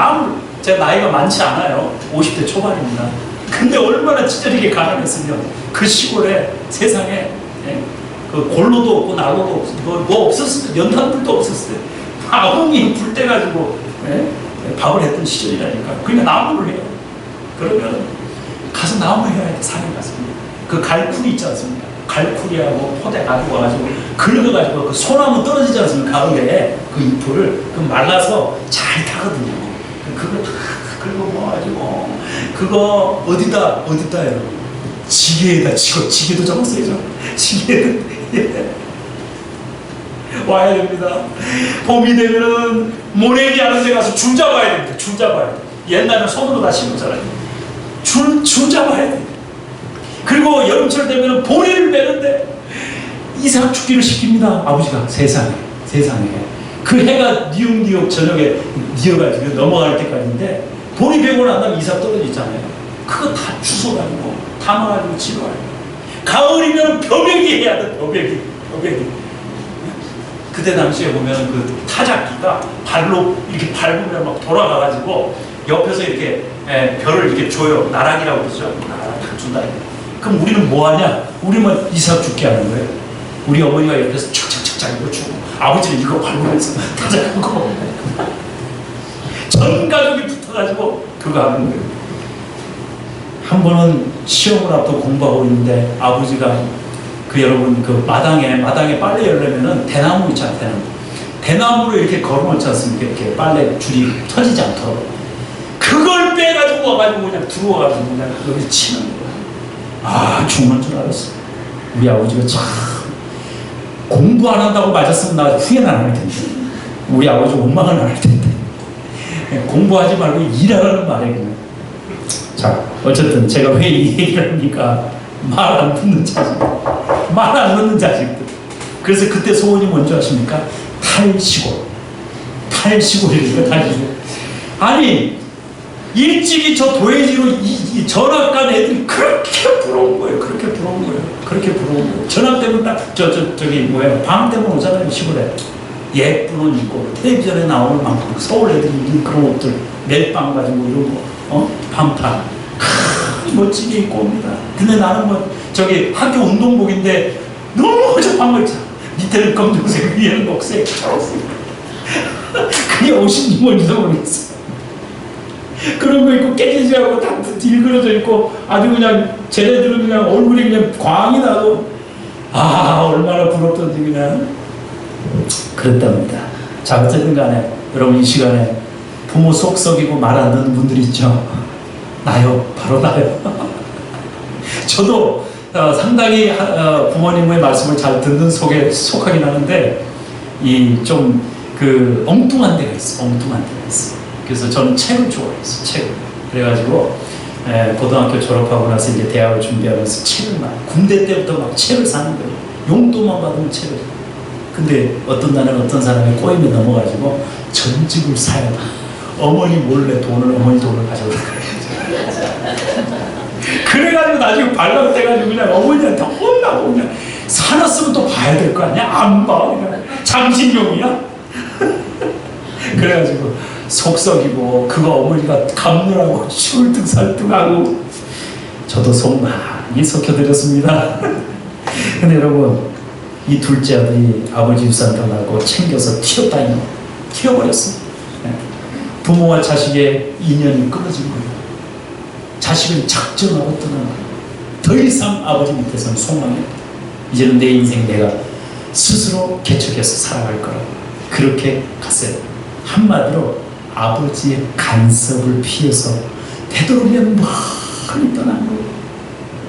제가 나이가 많지 않아요. 50대 초반입니다. 근데 얼마나 찌저리게 가난했으면 그 시골에 세상에 그 골로도 없고 난로도 없고 뭐 없었을 때 연탄불도 없었을 때 아궁이 불 떼가지고 밥을 했던 시절이라니까. 그러니까 나무를 해요. 그러면 가서 나무 해야 돼. 산에 가서 그 갈쿨이 있지 않습니까? 갈쿨이하고 포대 가지고 와가지고 긁어가지고 그 소나무 떨어지지 않습니까? 가을에 그 잎을 그 말라서 잘 타거든요. 그걸 다 긁어 모아가지고 그거 어디다 여러분? 지게에다 지게도 적었어요. 지게도 와야 됩니다. 봄이 되면은 모래기 하는 데 가서 줄 잡아야 됩니다. 줄 잡아야 돼. 옛날에는 손으로 다 심었잖아요. 줄 잡아야 돼. 그리고 여름철 되면은 보리를 매는데 이삭 죽기를 시킵니다. 아버지가 세상에 그 해가 니욱니욱 저녁에 니어가지고 넘어갈 때까지인데 보리 베고 난 다음에 이삭 떨어지잖아요. 그거 다 주워가지고 담아가지고 집에 와요. 가을이면 벼베기 해야 돼. 벼베기. 그때 당시에 보면 그 타작기가 발로 이렇게 밟으면 막 돌아가가지고 옆에서 이렇게 벼를 이렇게 줘요. 나락이라고 그러죠. 나락 탁 준다. 그럼 우리는 뭐 하냐? 우리만 이삭 죽게 하는 거예요. 우리 어머니가 옆에서 착착착착 이거 주고 아버지는 이거 밟으면서 타작하고 전 가족이 붙어가지고 그거 하는 거예요. 한 번은 시험을 앞두고 공부하고 있는데 아버지가 여러분 그 마당에 빨래 열려면은 대나무 있잖아요. 대나무로 이렇게 걸어놓지 않습니까? 이렇게 빨래 줄이 터지지 않도록 그걸 빼가지고 와가지고 그냥 들어와가지고 그냥 여기 치는 거야. 아 죽는 줄 알았어. 우리 아버지가 참 공부 안 한다고 맞았으면 나 후회는 안 할 텐데 우리 아버지 원망은 안 할 텐데 공부하지 말고 일하라는 말이에요. 그냥. 자 어쨌든 제가 왜 이 얘기를 합니까? 말 안 듣는 자식, 말 안 듣는 자식들. 그래서 그때 소원이 뭔지 아십니까? 탈시골이니까 탈시골. 아니 일찍이 저 도예지로 전학 간 애들이 그렇게 부러운 거예요. 그렇게 부러운 거예요. 전학 때문에 딱 저기 뭐야 방학 때문에 오잖아요. 시골에 예쁜 옷 입고 텔레비전에 나오는 만큼 서울 애들이 입는 그런 옷들 멜빵 가지고 이런 거 방탄 멋지게 입고 옵니다. 근데 나는 뭐 저기 학교 운동복인데 너무 허접한 거 있잖아. 밑에는 검정색 위에는 녹색 초록색 그게 옷인지 뭔지도 모르겠어. 그런 거 입고 깨지지하고 다 일그러져 있고 아주 그냥 쟤네들은 그냥 얼굴이 그냥 광이 나고 얼마나 부럽던지 그냥 그랬답니다. 자 어쨌든 간에 여러분 이 시간에 부모 속 썩이고 말 안 듣는 분들 있죠. 나요. 바로 나요. 저도 상당히 부모님의 말씀을 잘 듣는 속에 속하긴 하는데 이 좀 그 엉뚱한 데가 있어. 그래서 저는 책을 좋아했어. 책을. 그래가지고 고등학교 졸업하고 나서 이제 대학을 준비하면서 책을 군대 때부터 막 책을 사는 거예요. 용돈만 받으면 책을. 근데 어떤 날은 어떤 사람이 꼬임이 넘어가지고 전집을 사야 돼. 어머니 몰래 어머니 돈을 가져오는 거예요. 그래가지고 나중에 발각돼가지고 그냥 어머니한테 혼나고 그냥 사놨으면 또 봐야 될 거 아니야? 안 봐. 그냥 장신용이야? 그래가지고 속썩이고 그거 어머니가 갚느라고 출등살등하고 저도 속 많이 썩혀드렸습니다. 근데 여러분 이 둘째 아들이 아버지 유산 떠나고 챙겨서 튀어버렸어. 부모와 자식의 인연이 끊어진 거예요. 자식은 작정하고 떠나는 거예요. 더 이상 아버지 밑에서는 속망이 없다. 이제는 내 인생 내가 스스로 개척해서 살아갈 거라고 그렇게 갔어요. 한마디로 아버지의 간섭을 피해서 되도록이면 멀리 떠난 거예요.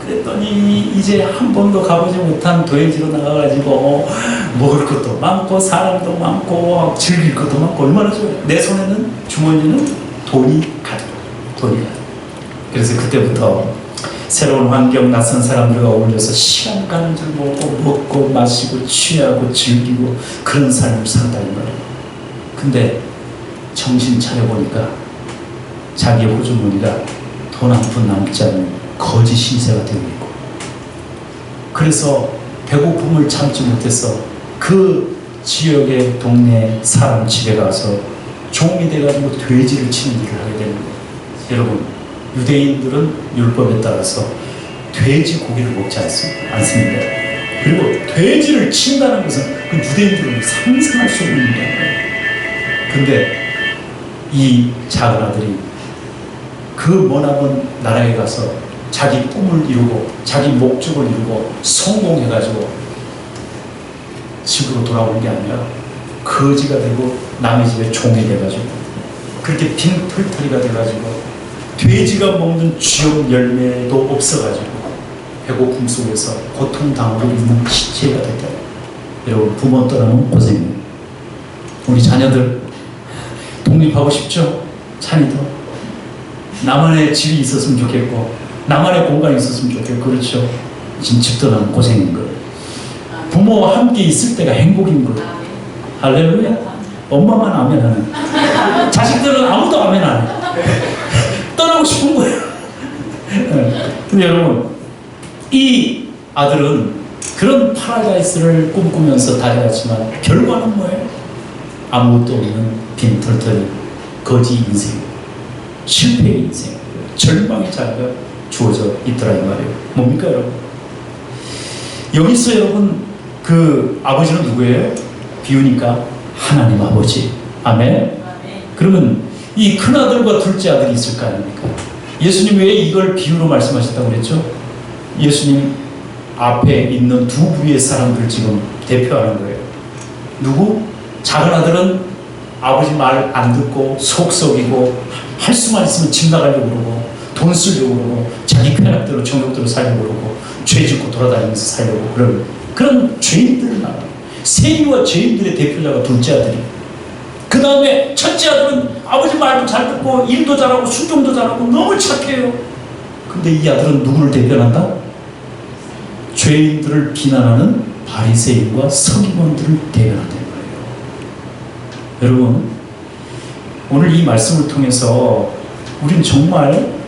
그랬더니 이제 한 번도 가보지 못한 도해지로 나가가지고 먹을 것도 많고 사람도 많고 즐길 것도 많고 얼마나 좋아요. 내 손에는 주머니는 돈이 가득. 그래서 그때부터 새로운 환경 낯선 사람들과 어울려서 시간 가는 줄 모르고 먹고 마시고 취하고 즐기고 그런 삶을 산다는 거예요. 근데 정신 차려보니까 자기 호주머니가 돈 한 푼 남지 않은 거짓 신세가 되고 있고, 그래서 배고픔을 참지 못해서 그 지역의 동네 사람 집에 가서 종이 돼가지고 돼지를 치는 일을 하게 되는 거예요. 여러분, 유대인들은 율법에 따라서 돼지 고기를 먹지 않습니다. 그리고 돼지를 친다는 것은 그 유대인들은 상상할 수 없는 일이에요. 근데 이 작은 아들이 그 머나먼 나라에 가서 자기 꿈을 이루고 자기 목적을 이루고 성공해가지고 집으로 돌아오는 게 아니라 거지가 되고 남의 집에 종이 돼가지고 그렇게 빈털터리가 돼가지고 돼지가 먹는 쥐역 열매도 없어가지고 배고픔 속에서 고통당하고 있는 시체가 됐다. 여러분, 부모 떠나면 고생입니다. 우리 자녀들 독립하고 싶죠? 찬이도 나만의 집이 있었으면 좋겠고 나만의 공간이 있었으면 좋겠고, 그렇죠? 지금 집 떠나면 고생인 거예요. 부모와 함께 있을 때가 행복인 거예요. 할렐루야. 엄마만 아멘 하는, 자식들은 아무도 아멘 안 해. 떠나고 싶은 거예요. 근데 여러분, 이 아들은 그런 파라다이스를 꿈꾸면서 달려갔지만 결과는 뭐예요? 아무것도 없는 빈털터리 거지 인생, 실패의 인생, 절망의 자리가 주어져 있더라 이 말이에요. 뭡니까 여러분? 여기서 여러분 그 아버지는 누구예요? 비우니까 하나님 아버지. 아멘. 그러면 이 큰아들과 둘째 아들이 있을 거 아닙니까? 예수님 왜 이걸 비유로 말씀하셨다고 그랬죠? 예수님 앞에 있는 두 부류의 사람들 지금 대표하는 거예요. 누구? 작은 아들은 아버지 말 안 듣고 속썩이고 할 수만 있으면 집 나가려고 그러고 돈 쓰려고 그러고 자기 쾌락대로 정욕대로 살려고 그러고 죄 짓고 돌아다니면서 살려고 그런 죄인들을 말합니다. 세리와 죄인들의 대표자가 둘째 아들이. 그 다음에 첫째 아들은 아버지 말도 잘 듣고 일도 잘하고 순종도 잘하고 너무 착해요. 근데 이 아들은 누구를 대변한다? 죄인들을 비난하는 바리새인과 서기관들을 대변한다는 거예요. 여러분, 오늘 이 말씀을 통해서 우리는 정말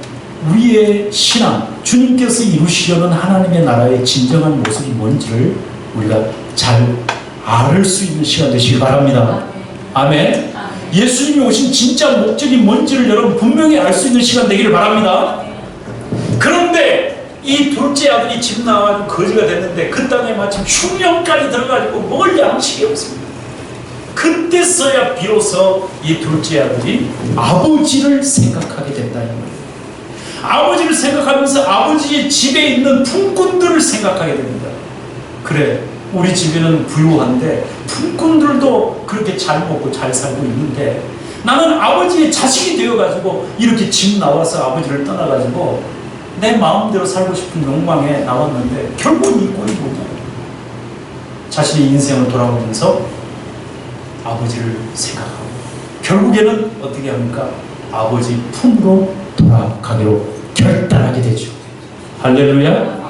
우리의 신앙, 주님께서 이루시려는 하나님의 나라의 진정한 모습이 뭔지를 우리가 잘 알을 수 있는 시간 되시기 바랍니다. 아멘. 예수님이 오신 진짜 목적이 뭔지를 여러분 분명히 알 수 있는 시간 되기를 바랍니다. 그런데 이 둘째 아들이 집 나와가지고 거지가 됐는데 그 땅에 마침 흉년까지 들어가지고 먹을 양식이 없습니다. 그때서야 비로소 이 둘째 아들이 아버지를 생각하게 된다는 거예요. 아버지를 생각하면서 아버지의 집에 있는 품꾼들을 생각하게 됩니다. 그래, 우리 집에는 부유한데 품꾼들도 그렇게 잘 먹고 잘 살고 있는데 나는 아버지의 자식이 되어가지고 이렇게 집 나와서 아버지를 떠나가지고 내 마음대로 살고 싶은 욕망에 나왔는데 결국은 이 꼴이 뭐냐. 자신의 인생을 돌아보면서 아버지를 생각하고 결국에는 어떻게 합니까? 아버지 품으로 돌아가기로 결단하게 되죠. 할렐루야.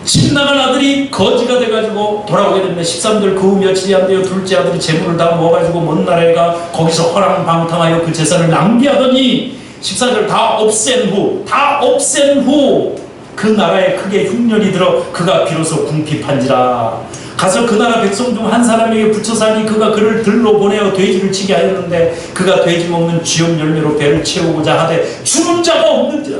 집 나간 아들이 거지가 돼가지고 돌아오게 됩니다. 13절 그 후 며칠이 안 돼요. 둘째 아들이 재물을 다 모아가지고 먼 나라에 가 거기서 허랑방탕하여 그 재산을 낭비하더니 14절 다 없앤 후 그 나라에 크게 흉년이 들어 그가 비로소 궁핍한지라. 가서 그 나라 백성 중 한 사람에게 붙여 사니 그가 그를 들로 보내어 돼지를 치게 하였는데 그가 돼지 먹는 쥐염 열매로 배를 채우고자 하되 주는 자가 없는지라.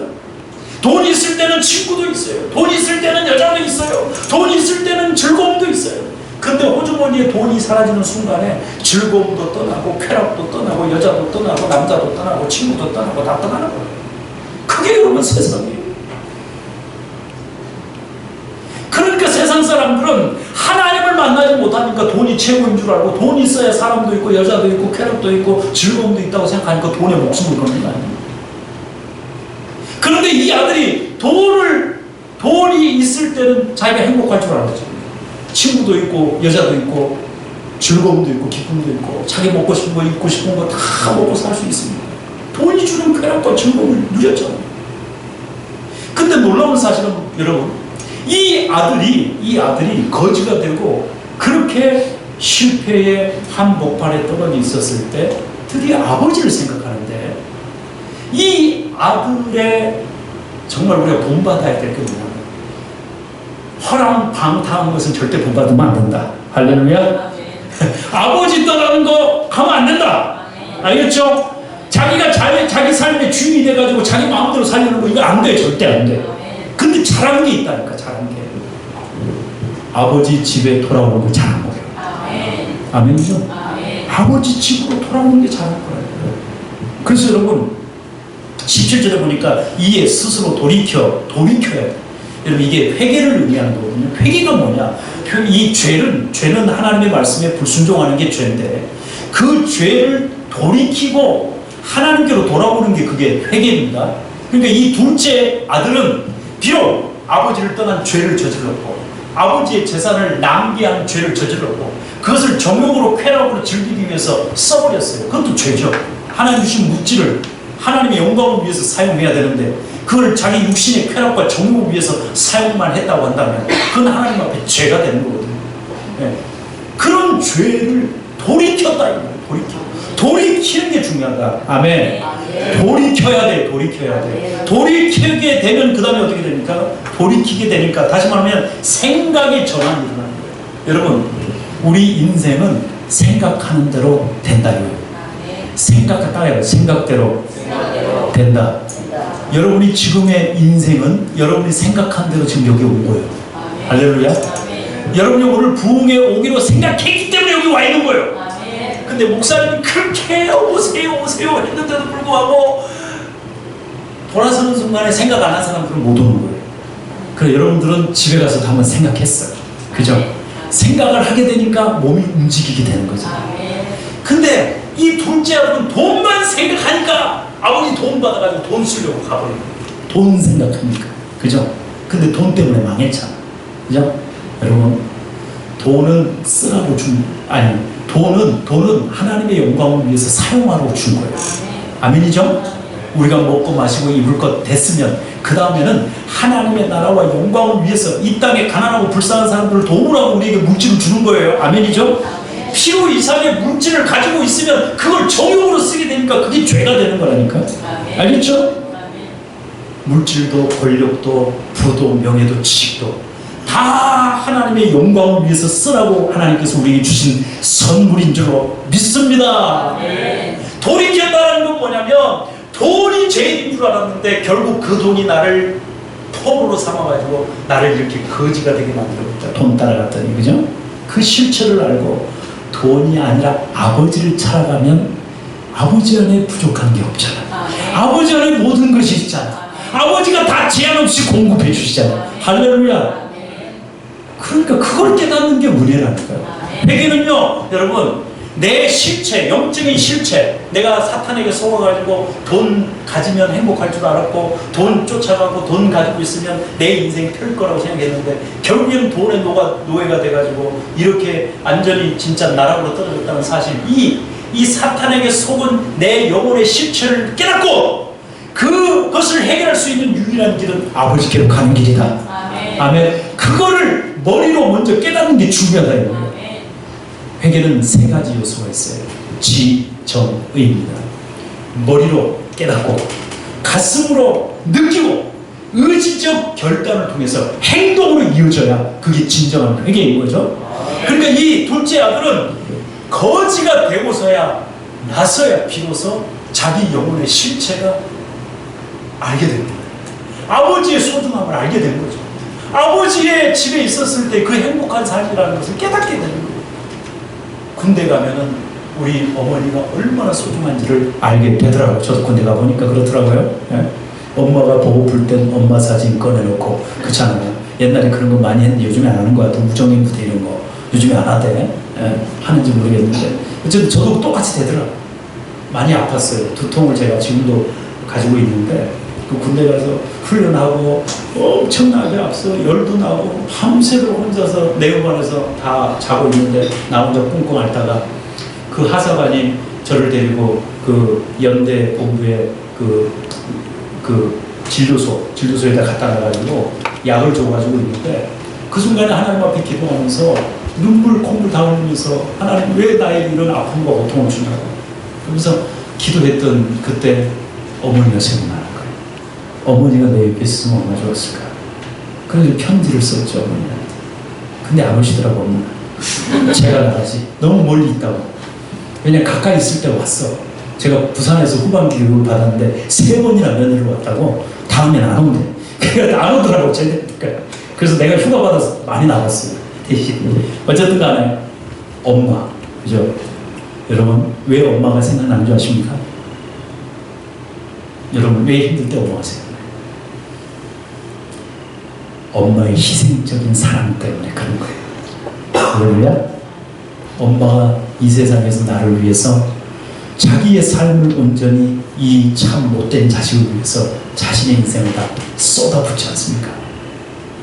돈 있을 때는 친구도 있어요. 돈 있을 때는 여자도 있어요. 돈 있을 때는 즐거움도 있어요. 근데 호주머니에 돈이 사라지는 순간에 즐거움도 떠나고 쾌락도 떠나고 여자도 떠나고 남자도 떠나고 친구도 떠나고 다 떠나는 거예요. 그게 여러분 세상이에요. 그러니까 세상 사람들은 하나님을 만나지 못하니까 돈이 최고인 줄 알고 돈 있어야 사람도 있고 여자도 있고 쾌락도 있고 즐거움도 있다고 생각하니까 돈에 목숨을 거는 거 아니에요. 그런데 이 아들이 돈이 있을 때는 자기가 행복할 줄 알았죠. 친구도 있고 여자도 있고 즐거움도 있고 기쁨도 있고 자기 먹고 싶은 거 입고 싶은 거 다 먹고 살 수 있습니다. 돈이 주는 쾌락과 즐거움을 누렸잖아요. 근데 놀라운 사실은 여러분 이 아들이 거지가 되고 그렇게 실패의 한복판에 떨어져 있었을 때 드디어 아버지를 생각하는데 이 아들의 정말 우리가 본받아야 될 게 뭐냐면 허랑방탕한 것은 절대 본받으면 안 된다. 할렐루야. 아버지 떠나는 거 가면 안 된다. 알겠죠? 자기가 자기 삶의 주인이 돼가지고 자기 마음대로 살려는 거 이거 안 돼. 절대 안 돼. 근데 잘하는 게 있다니까. 잘하는 게 아버지 집에 돌아오는 거 잘한 거예요. 아멘이죠? 아버지 집으로 돌아오는 게 잘한 거예요. 그래서 여러분 17절에 보니까 이에 스스로 돌이켜야 돼. 여러분 이게 회개를 의미하는 거거든요. 회개가 뭐냐? 이 죄는 하나님의 말씀에 불순종하는 게 죄인데 그 죄를 돌이키고 하나님께로 돌아오는 게 그게 회개입니다. 그러니까 이 둘째 아들은 비록 아버지를 떠난 죄를 저질렀고 아버지의 재산을 낭비한 죄를 저질렀고 그것을 정욕으로 쾌락으로 즐기기 위해서 써버렸어요. 그것도 죄죠. 하나님 주신 물질을 하나님의 영광을 위해서 사용해야 되는데 그걸 자기 육신의 쾌락과 정욕을 위해서 사용만 했다고 한다면 그건 하나님 앞에 죄가 되는 거거든요. 네. 그런 죄를 돌이켰다 이거예요. 돌이키는 게 중요하다. 아멘. 돌이켜야 돼. 돌이키게 되면 그 다음에 어떻게 됩니까? 돌이키게 되니까 다시 말하면 생각의 전환이 일어나는 거예요. 여러분 우리 인생은 생각하는 대로 된다 이거예요. 생각대로 된다. 여러분이 지금의 인생은 여러분이 생각한 대로 지금 여기 온 거예요. 할렐루야. 여러분이 오늘 부흥에 오기로 생각했기 때문에 여기 와 있는 거예요. 근데 목사님이 그렇게 오세요 했는데도 불구하고 돌아서는 순간에 생각 안 한 사람들은 못 오는 거예요. 그래서 여러분들은 집에 가서도 한번 생각했어요. 그죠? 생각을 하게 되니까 몸이 움직이게 되는 거죠. 근데 이 둘째 아들은 돈만 생각하니까 아버지 돈 받아가지고 돈 쓰려고 가버려요. 돈 생각하니까. 그죠? 근데 돈 때문에 망했잖아. 그죠? 여러분 돈은 쓰라고 돈은 하나님의 영광을 위해서 사용하라고 준 거예요. 아멘이죠? 우리가 먹고 마시고 입을 것 됐으면 그 다음에는 하나님의 나라와 영광을 위해서 이 땅에 가난하고 불쌍한 사람들을 도우라고 우리에게 물질을 주는 거예요. 아멘이죠? 필요 이상의 물질을 가지고 있으면 그걸 정욕으로 쓰게 되니까 그게 죄가 되는 거라니까. 알겠죠? 물질도 권력도 부도 명예도 지식도 다 하나님의 영광을 위해서 쓰라고 하나님께서 우리에게 주신 선물인 줄로 믿습니다. 돌이켰다는 건 뭐냐면 돈이 죄인 줄 알았는데 결국 그 돈이 나를 포로로 삼아가지고 나를 이렇게 거지가 되게 만들었다. 돈 따라갔더니 그죠? 그 실체를 알고 돈이 아니라 아버지를 찾아가면 아버지 안에 부족한 게 없잖아. 아버지 안에 모든 것이 있잖아. 아버지가 다 제한 없이 공급해 주시잖아. 할렐루야. 그러니까 그걸 깨닫는 게 은혜라니까요. 회개는요 여러분 내 실체, 영적인 실체, 내가 사탄에게 속아가지고 돈 가지면 행복할 줄 알았고 돈 쫓아가고 돈 가지고 있으면 내 인생이 펼 거라고 생각했는데 결국에는 돈의 노예가 돼가지고 이렇게 완전히 진짜 나락으로 떨어졌다는 사실, 이 사탄에게 속은 내 영혼의 실체를 깨닫고 그것을 해결할 수 있는 유일한 길은 아버지께로 가는 길이다. 아멘. 그거를 머리로 먼저 깨닫는 게 중요하다 이거예요. 회개는 세 가지 요소가 있어요. 지, 정, 의입니다. 머리로 깨닫고 가슴으로 느끼고 의지적 결단을 통해서 행동으로 이어져야 그게 진정한 회개인 거죠. 그러니까 이 둘째 아들은 거지가 되고서야 나서야 비로소 자기 영혼의 실체가 알게 된 거예요. 아버지의 소중함을 알게 된 거죠. 아버지의 집에 있었을 때 그 행복한 삶이라는 것을 깨닫게 되는 거예요. 군대 가면은 우리 어머니가 얼마나 소중한지를 알게 되더라고요. 저도 군대 가보니까 그렇더라고요. 예? 엄마가 보고플 땐 엄마 사진 꺼내놓고 그렇잖아요. 옛날에 그런 거 많이 했는데 요즘에 안 하는 것 같아요. 우정인 부대 이런 거 요즘에 안 하대. 예? 하는지 모르겠는데 어쨌든 저도 똑같이 되더라고요. 많이 아팠어요. 두통을 제가 지금도 가지고 있는데 그 군대 가서 훈련하고 엄청나게 앞서 열도 나고 밤새도록 혼자서 내후반에서 다 자고 있는데 나 혼자 꽁꽁 앓다가 그 하사관이 저를 데리고 그 연대 본부에 그 진료소에다 갖다 놔가지고 약을 줘가지고 있는데 그 순간에 하나님 앞에 기도하면서 눈물 콧물 다 흘리면서 하나님 왜 나에게 이런 아픔과 고통을 주냐고 그러면서 기도했던 그때 어머니가 생각나는 거예요. 어머니가 내 옆에 있으면 얼마나 좋았을까. 그래서 편지를 썼죠 어머니한테. 근데 안 오시더라고 엄마는. 제가 나가지 너무 멀리 있다고. 왜냐면 가까이 있을 때 왔어. 제가 부산에서 후반기 교육을 받았는데 3번이나 면회를 왔다고. 다음엔 안 온대. 그러니까 안 오더라고 제대니까. 그래서 내가 휴가 받아서 많이 나갔어요 대신. 어쨌든 간에 엄마 그죠? 여러분 왜 엄마가 생각나는 줄 아십니까? 여러분 왜 힘들 때 엄마가 생각나요? 엄마의 희생적인 사랑 때문에 그런 거예요. 할렐루야. 엄마가 이 세상에서 나를 위해서 자기의 삶을 온전히 이 참 못된 자식을 위해서 자신의 인생을 다 쏟아붓지 않습니까?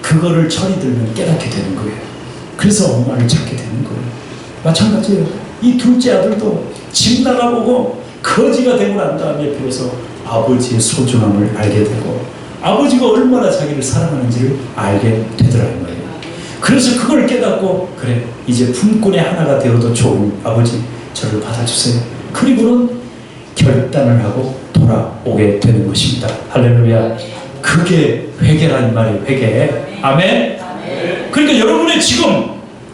그거를 철이 들면 깨닫게 되는 거예요. 그래서 엄마를 찾게 되는 거예요. 마찬가지예요. 이 둘째 아들도 집 나가보고 거지가 되고 난 다음에 비로소 아버지의 소중함을 알게 되고 아버지가 얼마나 자기를 사랑하는지를 알게 되더라는 거예요. 그래서 그걸 깨닫고 그래 이제 품꾼의 하나가 되어도 좋은 아버지 저를 받아주세요. 그리고는 결단을 하고 돌아오게 되는 것입니다. 할렐루야. 그게 회개라는 말이에요. 회개. 아멘. 그러니까 여러분의 지금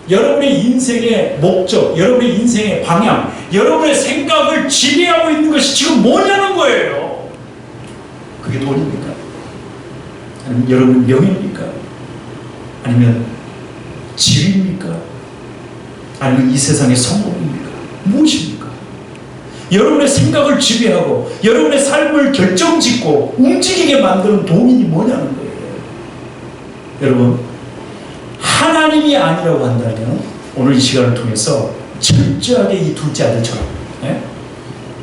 여러분의 인생의 목적, 여러분의 인생의 방향, 여러분의 생각을 지배하고 있는 것이 지금 뭐냐는 거예요. 그게 돈입니까? 아니면 여러분 명예입니까? 아니면 질입니까? 아니면 이 세상의 성공입니까? 무엇입니까? 여러분의 생각을 지배하고 여러분의 삶을 결정짓고 움직이게 만드는 도인이 뭐냐는 거예요. 여러분 하나님이 아니라고 한다면 오늘 이 시간을 통해서 철저하게 이 둘째 아들처럼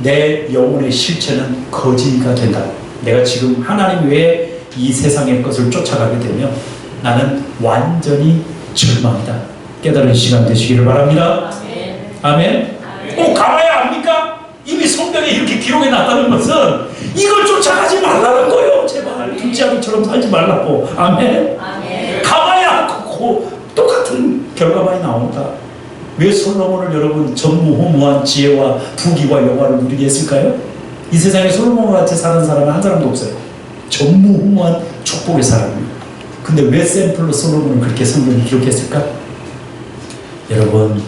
내 영혼의 실체는 거지가 된다. 내가 지금 하나님 외에 이 세상의 것을 쫓아가게 되면 나는 완전히 절망이다. 깨달은 시간 되시기를 바랍니다. 아멘. 꼭 가봐야 합니까? 이미 성경에 이렇게 기록해 놨다는 것은 이걸 쫓아가지 말라는 거예요. 제발 둘째 아들처럼 살지 말라고. 아멘. 가봐야 똑같은 결과만이 나온다. 왜 솔로몬을 여러분 전무후무한 지혜와 부귀와 영화를 누리게 했을까요? 이 세상에 솔로몬과 같이 사는 사람은 한 사람도 없어요. 전무후무한 축복의 사람이에요. 근데 왜 샘플로 솔로몬을 그렇게 성경이 기록했을까? 여러분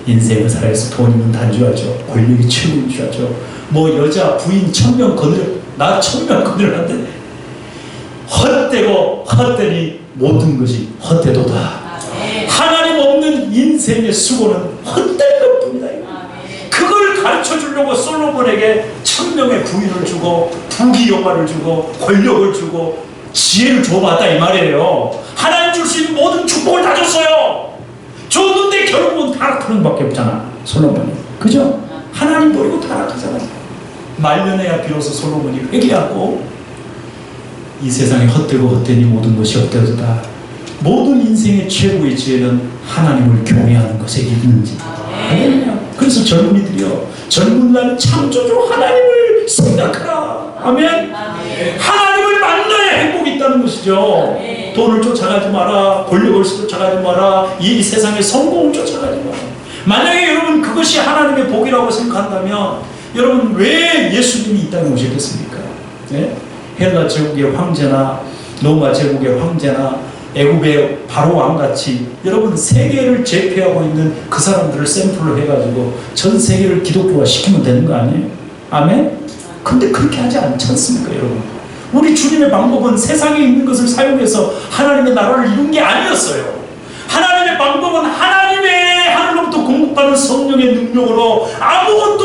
인생을 살아서 돈이면 단주하죠. 권력이 최고인 줄 알죠. 뭐 여자 부인 1000명 거느려 나 1000명 거느렸는데 헛되고 헛되니 모든 것이 헛되도다. 하나님 없는 인생의 수고는 헛된 것뿐이다. 그걸 가르쳐 주려고 솔로몬에게 1000명의 부인을 주고 부귀 영화를 주고 권력을 주고 지혜를 줘봤다 이 말이에요. 하나님 줄 수 있는 모든 축복을 다 줬어요. 줬는데 결국은 타락하는 밖에 없잖아 솔로몬이. 그죠? 하나님 버리고 타락하잖아. 말년에야 비로소 솔로몬이 회개하고 이 세상에 헛되고 헛되니 모든 것이 헛되어졌다. 모든 인생의 최고의 지혜는 하나님을 경외하는 것에 있는지. 그래서 젊은이들이요, 젊은 날 창조주 하나님을 생각하라. 아멘. 하나님을 만나야 행복이 있다는 것이죠. 돈을 쫓아가지 마라. 권력을 쫓아가지 마라. 이 세상의 성공을 쫓아가지 마라. 만약에 여러분 그것이 하나님의 복이라고 생각한다면 여러분 왜 예수님이 이 땅에 오셨겠습니까? 네? 헬라 제국의 황제나 로마 제국의 황제나 애굽의 바로 왕같이 여러분 세계를 제패하고 있는 그 사람들을 샘플로 해가지고 전 세계를 기독교화 시키면 되는 거 아니에요? 아멘? 근데 그렇게 하지 않지 않습니까 여러분? 우리 주님의 방법은 세상에 있는 것을 사용해서 하나님의 나라를 이룬 게 아니었어요. 하나님의 방법은 하나님의 하늘로부터 공급하는 성령의 능력으로 아무것도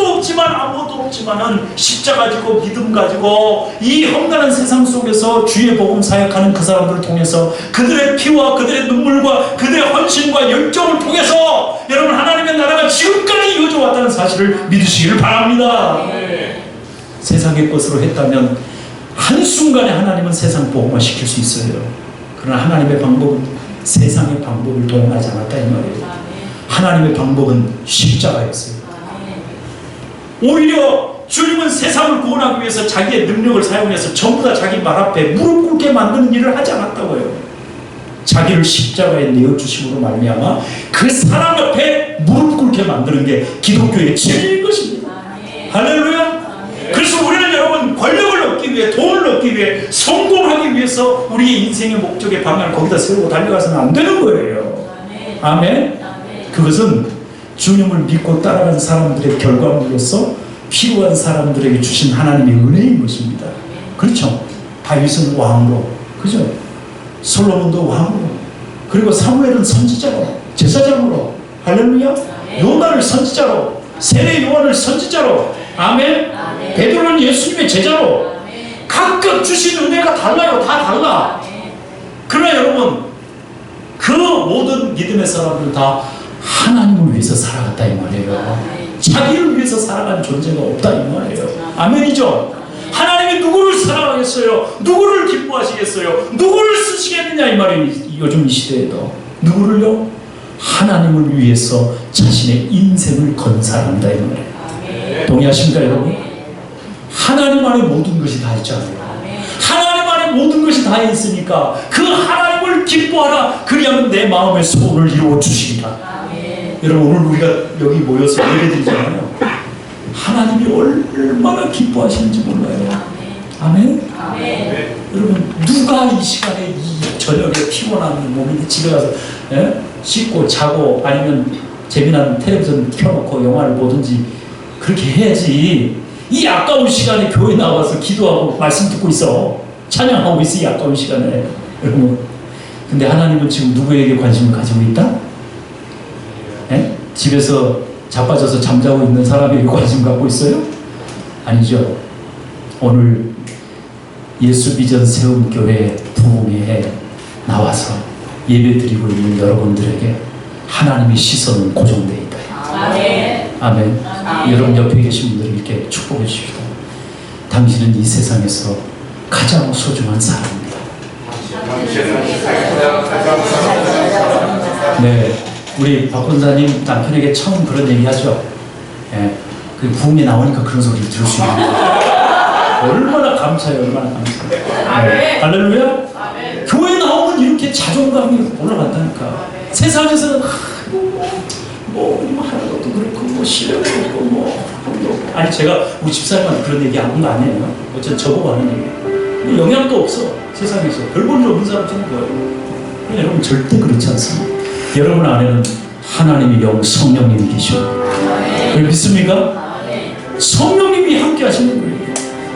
없지만은 십자가 가지고 믿음 가지고 이 험난한 세상 속에서 주의 복음 사역하는 그 사람들을 통해서 그들의 피와 그들의 눈물과 그들의 헌신과 열정을 통해서 여러분 하나님의 나라가 지금까지 이어져 왔다는 사실을 믿으시기를 바랍니다. 세상의 것으로 했다면 한순간에 하나님은 세상 복음화 시킬 수 있어요. 그러나 하나님의 방법은 세상의 방법을 도용하지 않았다 이 말이에요. 하나님의 방법은 십자가였어요. 오히려 주님은 세상을 구원하기 위해서 자기의 능력을 사용해서 전부 다 자기 말 앞에 무릎 꿇게 만드는 일을 하지 않았다고요. 자기를 십자가에 내어주심으로 말미암아 그 사람 앞에 무릎 꿇게 만드는 게 기독교의 진리인 것입니다. 할렐루야. 그래서 우리는 여러분 권력을 얻기 위해 돈을 얻기 위해 성공하기 위해서 우리의 인생의 목적의 방향을 거기다 세우고 달려가서는 안 되는 거예요. 아멘. 그것은 주님을 믿고 따라가는 사람들의 결과물로서 필요한 사람들에게 주신 하나님의 은혜인 것입니다. 그렇죠. 다윗은 왕으로, 그죠? 솔로몬도 왕으로, 그리고 사무엘은 선지자로, 제사장으로, 할렐루야. 요나를 선지자로, 세례 요한을 선지자로, 아멘. 베드로는 예수님의 제자로. 각각 주신 은혜가 달라요. 다 달라. 그러나 여러분 그 모든 믿음의 사람들 다 하나님을 위해서 살아갔다 이 말이에요. 자기를 위해서 살아간 존재가 없다 이 말이에요. 아멘이죠. 하나님이 누구를 사랑하겠어요? 누구를 기뻐하시겠어요? 누구를 쓰시겠느냐 이 말이에요. 요즘 이 시대에도 누구를요? 하나님을 위해서 자신의 인생을 건사한다 이 말이에요. 동의하십니까 여러분? 하나님 안에 모든 것이 다 있잖아요. 하나님 안에 모든 것이 다 있으니까 그 하나님을 기뻐하라. 그리하면 내 마음의 소원을 이루어 주시리라. 여러분 오늘 우리가 여기 모여서 예배드리잖아요. 하나님이 얼마나 기뻐하시는지 몰라요. 아멘? 여러분 누가 이 시간에 이 저녁에 피곤한 몸이 집에 가서 씻고 자고 아니면 재미난 텔레비전 켜놓고 영화를 보든지 그렇게 해야지. 이 아까운 시간에 교회 나와서 기도하고 말씀 듣고 있어. 찬양하고 있어. 이 아까운 시간에. 여러분 근데 하나님은 지금 누구에게 관심을 가지고 있다? 집에서 자빠져서 잠자고 있는 사람에게 관심 갖고 있어요? 아니죠. 오늘 예수 비전 세움교회 부흥회에 나와서 예배드리고 있는 여러분들에게 하나님의 시선은 고정되어 있다. 아멘. 아멘. 여러분 옆에 계신 분들 이렇게 축복해 주십시오. 당신은 이 세상에서 가장 소중한 사람입니다. 네, 우리 박 권사님 남편에게 처음 그런 얘기하죠. 예, 그 부흥에 나오니까 그런 소리를 들을 수 있는 거예요. 얼마나 감사해요, 얼마나 감사해요. 네. 할렐루야. 교회 나오면 이렇게 자존감이 올라간다니까. 세상에서는 뭐 하는 것도 그렇고 뭐 실력도 그렇고 뭐 아니 제가 우리 집사님한테 그런 얘기 하는 거 아니에요. 어쨌든 저보고 하는 얘기. 영향도 없어. 세상에서 별 볼 일 없는 사람처럼 거예요. 여러분 절대 그렇지 않습니다. 여러분 안에는 하나님의 영 성령님이 계십니다. 그걸 믿습니까? 성령님이 함께 하시는 거예요.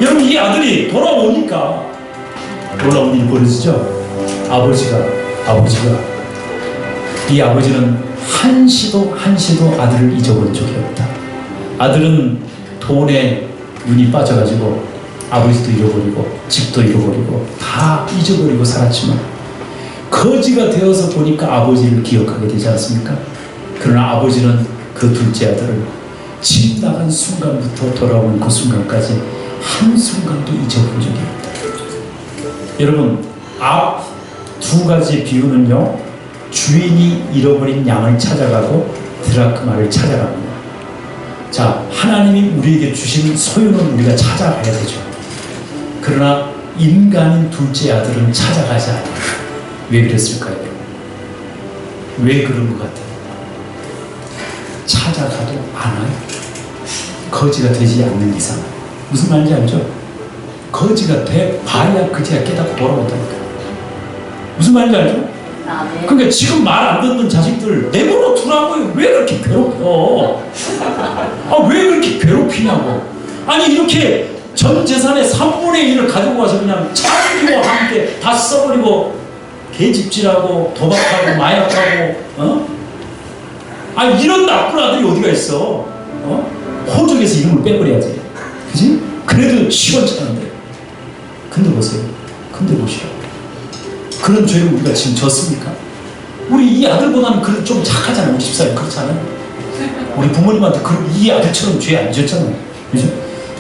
여러분 이 아들이 돌아오니까 놀라운 일이 벌어지죠. 아버지가 이 아버지는 한시도 아들을 잊어버린 적이 없다. 아들은 돈에 눈이 빠져가지고 아버지도 잃어버리고 집도 잃어버리고 다 잊어버리고 살았지만 거지가 되어서 보니까 아버지를 기억하게 되지 않습니까? 그러나 아버지는 그 둘째 아들을 집 나간 순간부터 돌아오는 그 순간까지 한순간도 잊어본 적이 없다. 여러분 두 가지 비유는요, 주인이 잃어버린 양을 찾아가고 드라크마를 찾아갑니다. 자, 하나님이 우리에게 주신 소유는 우리가 찾아가야 되죠. 그러나 인간인 둘째 아들은 찾아가지 않아요. 왜 그랬을까요? 왜 그런 것 같아요? 찾아가도 안 와요. 거지가 되지 않는 이상. 무슨 말인지 알죠? 거지가 돼 봐야 그지가 깨닫고 돌아온다니까. 무슨 말인지 알죠? 아멘. 그러니까 지금 말 안 듣는 자식들 내버려 두라고요. 왜 그렇게 괴롭혀? 왜 그렇게 괴롭히냐고. 아니 이렇게 전 재산의 3분의 1을 가지고 와서 그냥 자기와 함께 다 써버리고 개집질하고 도박하고 마약하고 이런 나쁜 아들이 어디가 있어? 호적에서 이름을 빼버려야지. 그지? 그래도 시원찮은데. 근데 보세요. 근데 보시라고. 그런 죄를 우리가 지금 졌습니까? 우리 이 아들보다는 그래도 좀 착하잖아요. 우리 집사님 그렇잖아요. 우리 부모님한테 이 아들처럼 죄 안 지었잖아요. 그죠?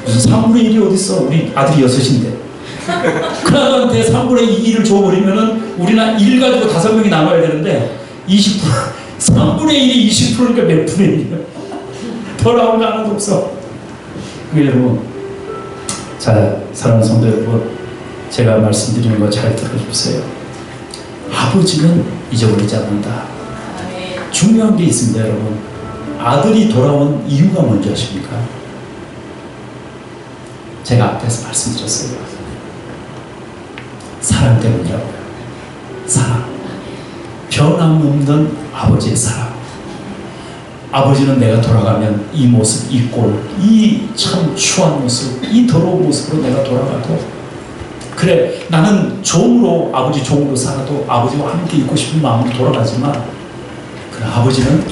무슨 3분의 1이 어딨어? 우리 아들이 6인데. 그 아들한테 3분의 2를 줘버리면은 우리는 1 가지고 5명이 나눠야 되는데 20%, 3분의 1이 20%니까 몇 분의 1이야? 더 나오면 하나도 없어. 여러분, 자, 사랑하는 성도 여러분, 제가 말씀드리는 거 잘 들어주세요. 아버지는 잊어버리지 않는다. 중요한 게 있습니다, 여러분. 아들이 돌아온 이유가 뭔지 아십니까? 제가 앞에서 말씀드렸어요. 사랑 때문이라고요. 사랑. 변함없는 아버지의 사랑. 아버지는 내가 돌아가면 이 모습, 이 꼴, 이 참 추한 모습, 이 더러운 모습으로 내가 돌아가도 그래, 나는 종으로, 아버지 종으로 살아도 아버지와 함께 있고 싶은 마음으로 돌아가지만 그래, 아버지는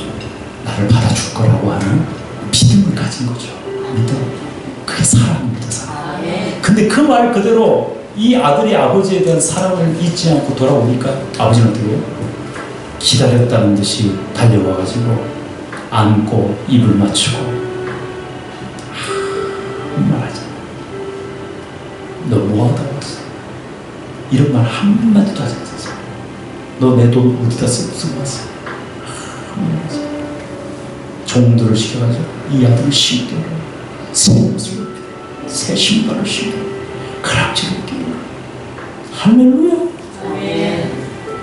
나를 받아줄 거라고 하는 믿음을 가진 거죠. 믿음. 그게 사랑입니다, 사랑. 근데 그 말 그대로 이 아들이 아버지에 대한 사랑을 잊지 않고 돌아오니까 아버지는 어떻게 해요? 기다렸다는 듯이 달려와가지고 안고 입을 맞추고 말하자. 너 뭐하다 왔어? 이런 말 한마디도 하지 않았어. 너 내 돈 어디다 쓰고 왔어? 종들을 시켜가지고 이 아들을 신게 새 옷을 입게 새 신발을 신게 가락지를 끼고 할렐루야.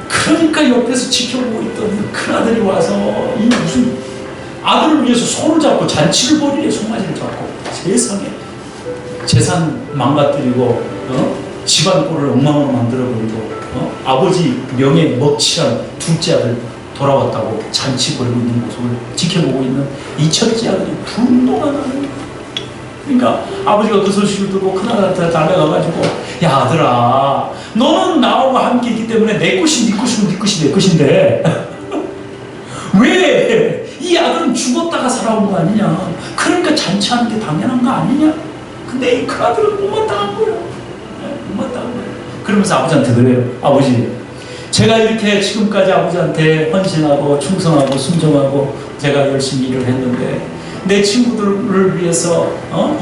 그러니까 옆에서 지켜보고 있던 큰 아들이 와서 이 무슨 아들을 위해서 손을 잡고 잔치를 벌이래. 송아지를 잡고 세상에 재산 망가뜨리고 집안 꼴을 엉망으로 만들어버리고 아버지 명예 먹칠한 둘째 아들 돌아왔다고 잔치 벌이고 있는 모습을 지켜보고 있는 이 첫째 아들이 분노가 나는 거예요. 그러니까 아버지가 그 소식을 듣고 큰아들한테 달려가가지고 야 아들아 너는 나하고 함께 있기 때문에 내 것이 네 것이고 네 것이 내 것인데 왜 이 아들은 죽었다가 살아온 거 아니냐. 그러니까 잔치하는 게 당연한 거 아니냐. 근데 이 큰아들은 못마땅한 거예요. 못마땅한 거예요. 그러면서 아버지한테 그래요. 아버지 제가 이렇게 지금까지 아버지한테 헌신하고 충성하고 순종하고 제가 열심히 일을 했는데 내 친구들을 위해서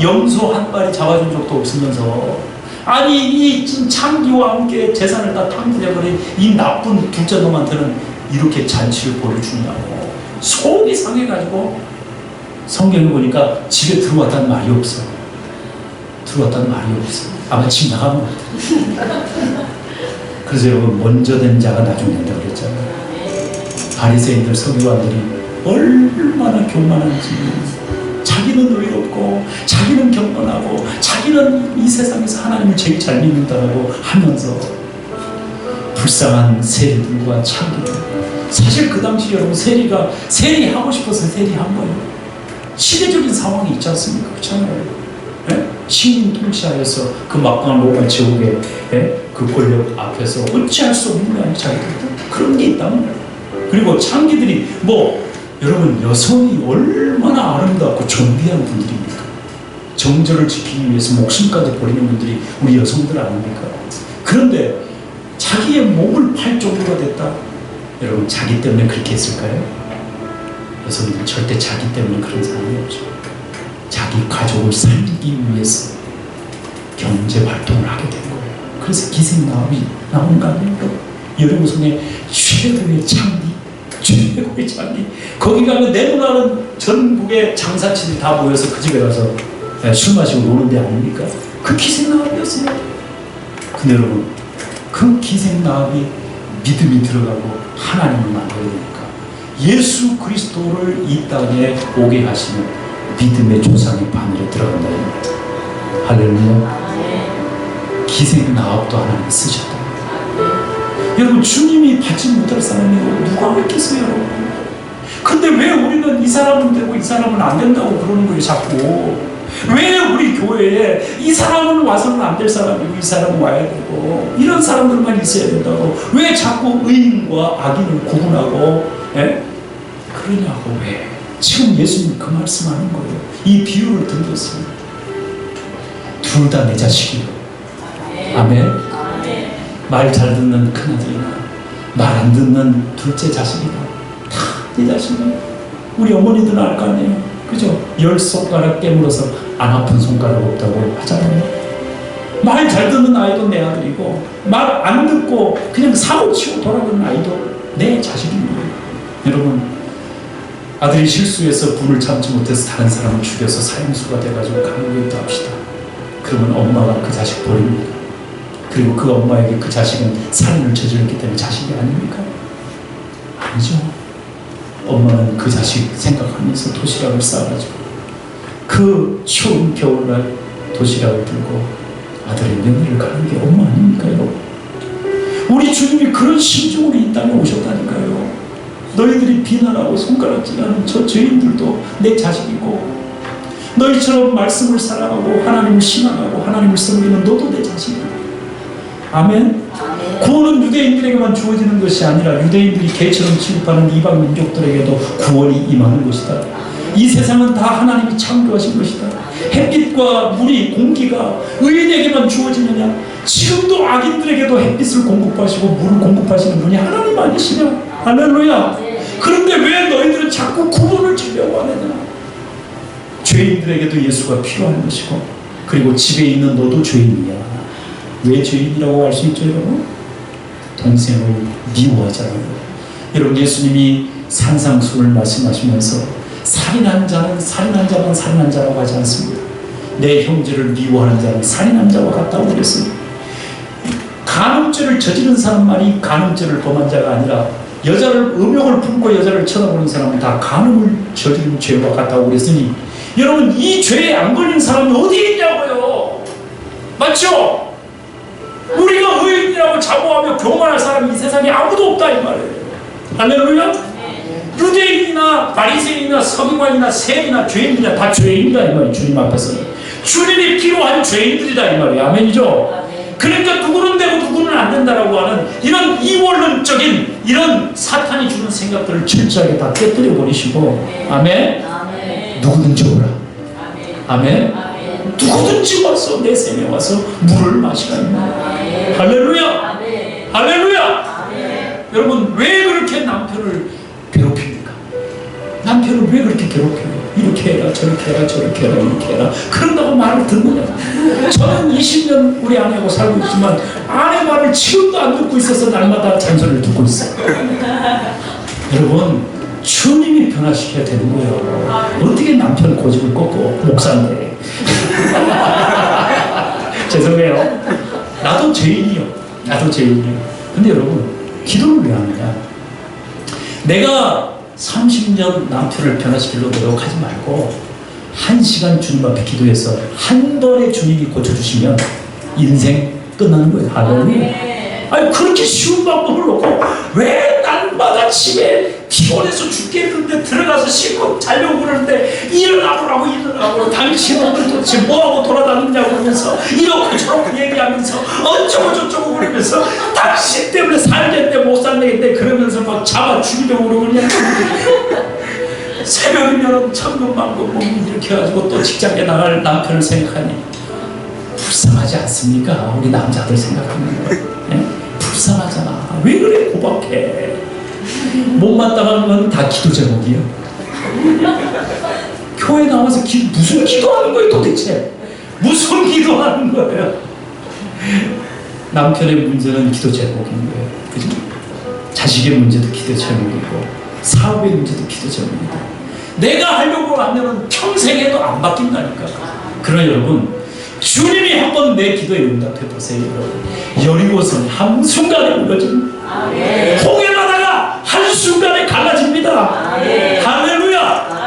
염소 한 마리 잡아준 적도 없으면서 아니 이 창기와 함께 재산을 다 탕진해버린 이 나쁜 둘째 놈한테는 이렇게 잔치를 보여주냐고 속이 상해가지고 성경을 보니까 집에 들어왔다는 말이 없어. 들어왔다는 말이 없어. 아마 집 나가면 그래서 여러분 먼저 된 자가 나중에 된다고 그랬잖아요. 바리새인들 서기관들이 얼마나 교만한지 자기는 의롭고 자기는 경건하고 자기는 이 세상에서 하나님을 제일 잘 믿는다고 하면서 불쌍한 세리들과 창기들. 사실 그 당시 여러분 세리하고 싶어서 세리한 거예요. 시대적인 상황이 있지 않습니까? 그렇잖아요. 네? 시민 통치하여서 그 막강한 로마 제국의 그 권력 앞에서 어찌할 수 없는 거 아니에요. 자기들 그런 게 있다는 거예요. 그리고 창기들이 여러분 여성이 얼마나 아름답고 존귀한 분들입니까? 정절을 지키기 위해서 목숨까지 버리는 분들이 우리 여성들 아닙니까? 그런데 자기의 몸을 팔 정도가 됐다. 여러분 자기 때문에 그렇게 했을까요? 여성들 절대 자기 때문에 그런 사람이 없죠. 자기 가족을 살리기 위해서 경제 활동을 하게 된 거예요. 그래서 기생나옵이 나오는 거 아니에요? 여러분 손에 최고의 창기, 최고의 창기. 거기 가면 내놓는 전국의 장사치들이 다 모여서 그 집에 가서 술 마시고 노는 데 아닙니까? 그 기생나옵이었어요. 근데 여러분 그 기생나옵이 믿음이 들어가고 하나님을 만나야 되니까 예수 그리스도를 이 땅에 오게 하시는 믿음의 조상의 바늘에 들어간다. 할렐루야. 기생 나합도 하나님 쓰셨다. 여러분, 주님이 받지 못할 사람이 누가 있겠어요, 여러분? 근데 왜 우리는 이 사람은 되고 이 사람은 안 된다고 그러는 거예요, 자꾸? 왜 우리 교회에 이 사람은 와서는 안 될 사람이고 이 사람은 와야 되고 이런 사람들만 있어야 된다고 왜 자꾸 의인과 악인을 구분하고 그러냐고. 왜? 지금 예수님 그 말씀하는 거예요. 이 비유를 던졌어요. 둘 다 내 자식이요. 아멘. 말 잘 듣는 큰아들이나 말 안 듣는 둘째 자식이나 다 내 자식이에요. 우리 어머니들은 알 거 아니에요. 그죠? 10손가락 깨물어서 안 아픈 손가락 없다고 하잖아요. 말 잘 듣는 아이도 내 아들이고 말 안 듣고 그냥 사고 치고 돌아가는 아이도 내 자식입니다. 여러분, 아들이 실수해서 분을 참지 못해서 다른 사람을 죽여서 사형수가 돼가지고 감옥에 있다 합시다. 그러면 엄마가 그 자식 버립니까? 그리고 그 엄마에게 그 자식은 살인을 저질렀기 때문에 자식이 아닙니까? 아니죠. 엄마는 그 자식 생각하면서 도시락을 싸가지고 그 추운 겨울날 도시락을 들고 아들의 면회를 가는 게 엄마 아닙니까, 여러분? 우리 주님이 그런 심정으로 이 땅에 오셨다니까요. 너희들이 비난하고 손가락질하는 저 죄인들도 내 자식이고 너희처럼 말씀을 사랑하고 하나님을 신앙하고 하나님을 섬기는 너도 내 자식이야. 아멘. 구원은 유대인들에게만 주어지는 것이 아니라 유대인들이 개처럼 취급하는 이방 민족들에게도 구원이 임하는 것이다. 이 세상은 다 하나님이 창조하신 것이다. 햇빛과 물이, 공기가 의인에게만 주어지느냐? 지금도 악인들에게도 햇빛을 공급하시고 물을 공급하시는 분이 하나님 아니시냐? 할렐루야. 그런데 왜 너희들은 자꾸 구원을 주려고 하느냐? 죄인들에게도 예수가 필요한 것이고 그리고 집에 있는 너도 죄인이야. 왜 죄인이라고 할 수 있죠, 여러분? 동생을 미워하잖아요. 여러분, 예수님이 산상수훈을 말씀하시면서 살인한 자는 살인한 자만 살인한 자라고 하지 않습니다. 내 형제를 미워하는 자는 살인한 자와 같다고 그랬어요. 간음죄를 저지른 사람만이 간음죄를 범한 자가 아니라 여자를 음욕을 품고 여자를 쳐다보는 사람은 다 간음을 저지른 죄와 같다고 그랬으니 여러분, 이 죄에 안 걸린 사람이 어디에 있냐고요? 맞죠? 우리가 의인이라고 자부하며 교만할 사람이 이 세상에 아무도 없다 이 말이에요. 할렐루야? 유대인이나 바리새인이나 서기관이나 세리나 죄인이나 다 죄인이다 이 말이에요. 주님 앞에서는 주님이 필요한 죄인들이다 이 말이에요. 아멘이죠? 그러니까 누구는 되고 누구는 안 된다라고 하는 이런 이원론적인 이런 사탄이 주는 생각들을 철저하게 다 깨뜨려 버리시고 아멘? 누구든지 오라. 아멘? 누구든지 와서 내 생에 와서 물을 마시라. 할렐루야. 할렐루야. 여러분, 왜 그렇게 남편을 괴롭힙니까? 남편을 왜 그렇게 괴롭혀요? 이렇게 해라 저렇게 해라 저렇게 해라 이렇게 해라 그런다고 말을 듣느냐? 저는 20년 우리 아내하고 살고 있지만 아내 말을 지금도 안 듣고 있어서 날마다 잔소리를 듣고 있어요. 여러분, 주님이 변화시켜야 되는 거예요. 어떻게 남편 고집을 꺾고 목사인데 죄송해요. 나도 죄인이요. 나도 죄인이요. 근데 여러분, 기도를 왜 하느냐? 내가 30년 남편을 변화시키려고 노력하지 말고 1시간 주님 앞에 기도해서 한 번에 주님이 고쳐주시면 인생 끝나는 거예요. 할렐루야. 아니, 그렇게 쉬운 방법을 놓고 왜 날마다 집에 피곤해서 죽겠는데 들어가서 씻고 자려고 그러는데 일어나보라고 당신은 도대체 뭐하고 돌아다니냐고 그러면서 이렇게 저렇게 얘기하면서 어쩌고 저쩌고 그러면서 당신 때문에 살겠대 못 살겠대 그러면서 막 잡아 죽이려고 그러냐. 새벽이면 천근만근 몸이 이렇게 해가지고 또 직장에 나갈 남편을 생각하니 불쌍하지 않습니까? 우리 남자들 생각하는 거. 네? 불쌍하잖아. 왜 그래 고박해. 못마땅한 건 다 기도 제목이에요. 교회 나와서 무슨 기도하는 거예요 도대체? 무슨 기도하는 거예요? 남편의 문제는 기도 제목인 거예요. 그죠? 자식의 문제도 기도 제목이고 사업의 문제도 기도 제목이고 내가 하려고 하면 평생 해도 안 바뀐다니까. 그러나 여러분, 주님이 한번 내 기도에 응답해 보세요. 여러분, 여리고성 한순간에 무너집니다. 아멘. 홍해 바다가 한순간에 갈라집니다. 아멘. 할렐루야.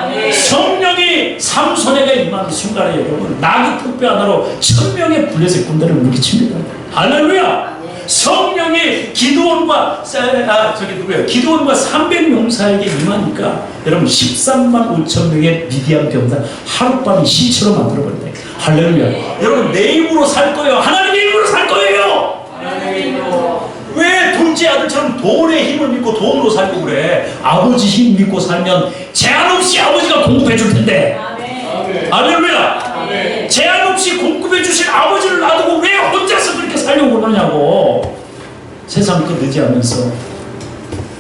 아멘. 성령이 삼손에게 임하는 순간에 여러분 나귀 턱뼈 하나로 1000명의 블레셋 군대를 물리칩니다. 할렐루야. 성령이 기드온과 기드온과 300용사에게 임하니까 여러분 13만 5천 명의 미디안 병사 하룻밤에 시체로 만들어버린다. 할렐루야. 여러분 내 입으로 살 거예요? 하나님의 입으로 살 거예요? 하나님으로. 왜 둘째 아들처럼 돈의 힘을 믿고 돈으로 살고 그래? 아버지 힘 믿고 살면 제한 없이 아버지가 공급해 줄 텐데. 아멘. 할렐루야. 아멘. 제한 없이 공급해 주실 아버지를 놔두고 왜 혼자서 그렇게 살려고 그러냐고. 세상 것 의지하면서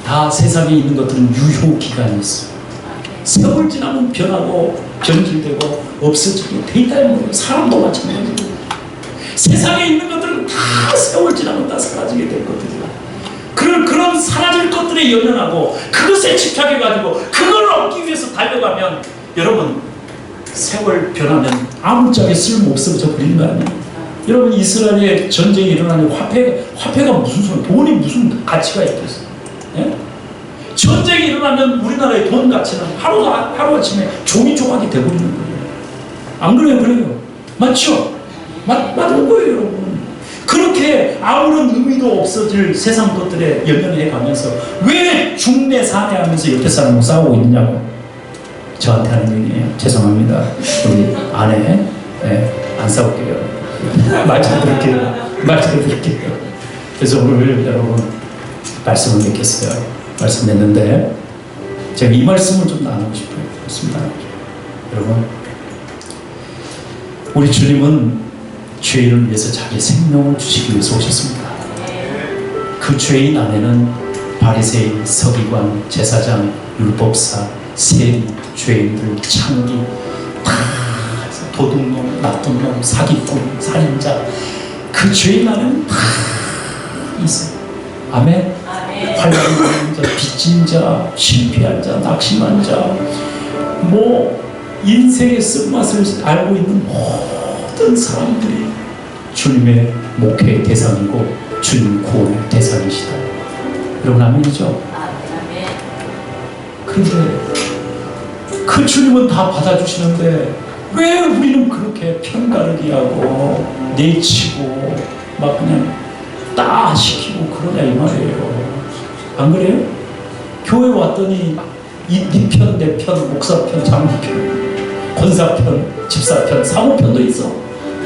다 세상에 있는 것들은 유효 기간이 있어. 세월 지나면 변하고 변질되고 없어지고 데이터에 사람도 마찬가지고 세상에 있는 것들은 다 세월 지나면 다 사라지게 될 것들이야. 그런 사라질 것들에 연연하고 그것에 집착해가지고 그걸 얻기 위해서 달려가면 여러분 세월 변하면 아무짝에 쓸모 없어져 버리는 거 아니에요? 여러분 이스라엘에 전쟁이 일어나는 화폐가 무슨 소리? 돈이 무슨 가치가 있겠어요? 예? 전쟁이 일어나면 우리나라의 돈 가치는 하루아침에 종이 조각이 돼버리는 거예요. 안 그래요? 그래요? 맞죠? 맞는 거예요, 여러분. 그렇게 아무런 의미도 없어질 세상 것들에 연연해 가면서 왜 중내 사내하면서 옆에 사람하고 싸우고 있느냐고. 저한테 하는 얘기예요. 죄송합니다. 우리 아내 안 싸울게요. 말 잘 들을게요. 그래서 오늘 여러분 말씀을 맺겠어요. 말씀 맺는데 제가 이 말씀을 좀 나누고 싶어요. 그렇습니다. 여러분 우리 주님은 죄인을 위해서 자기 생명을 주시기 위해서 오셨습니다. 그 죄인 안에는 바리새인, 서기관, 제사장, 율법사, 세리, 죄인들, 창기 다 도둑놈, 나쁜 놈, 사기꾼, 살인자 그 죄인 안에는 다 있어요. 아멘. 환란한 자, 빚진 자, 실패한 자, 낙심한 자, 인생의 쓴맛을 알고 있는 모든 사람들이 주님의 목회의 대상이고 주님 구원의 대상이시다. 여러분 아멘이죠? 그런데 그 주님은 다 받아주시는데 왜 우리는 그렇게 편가르기 하고 내치고 막 그냥 따시키고 그러냐 이 말이에요. 안 그래요? 교회 왔더니 네 편, 내 편, 목사 편, 장로 편, 권사 편, 집사 편, 사모 편도 있어.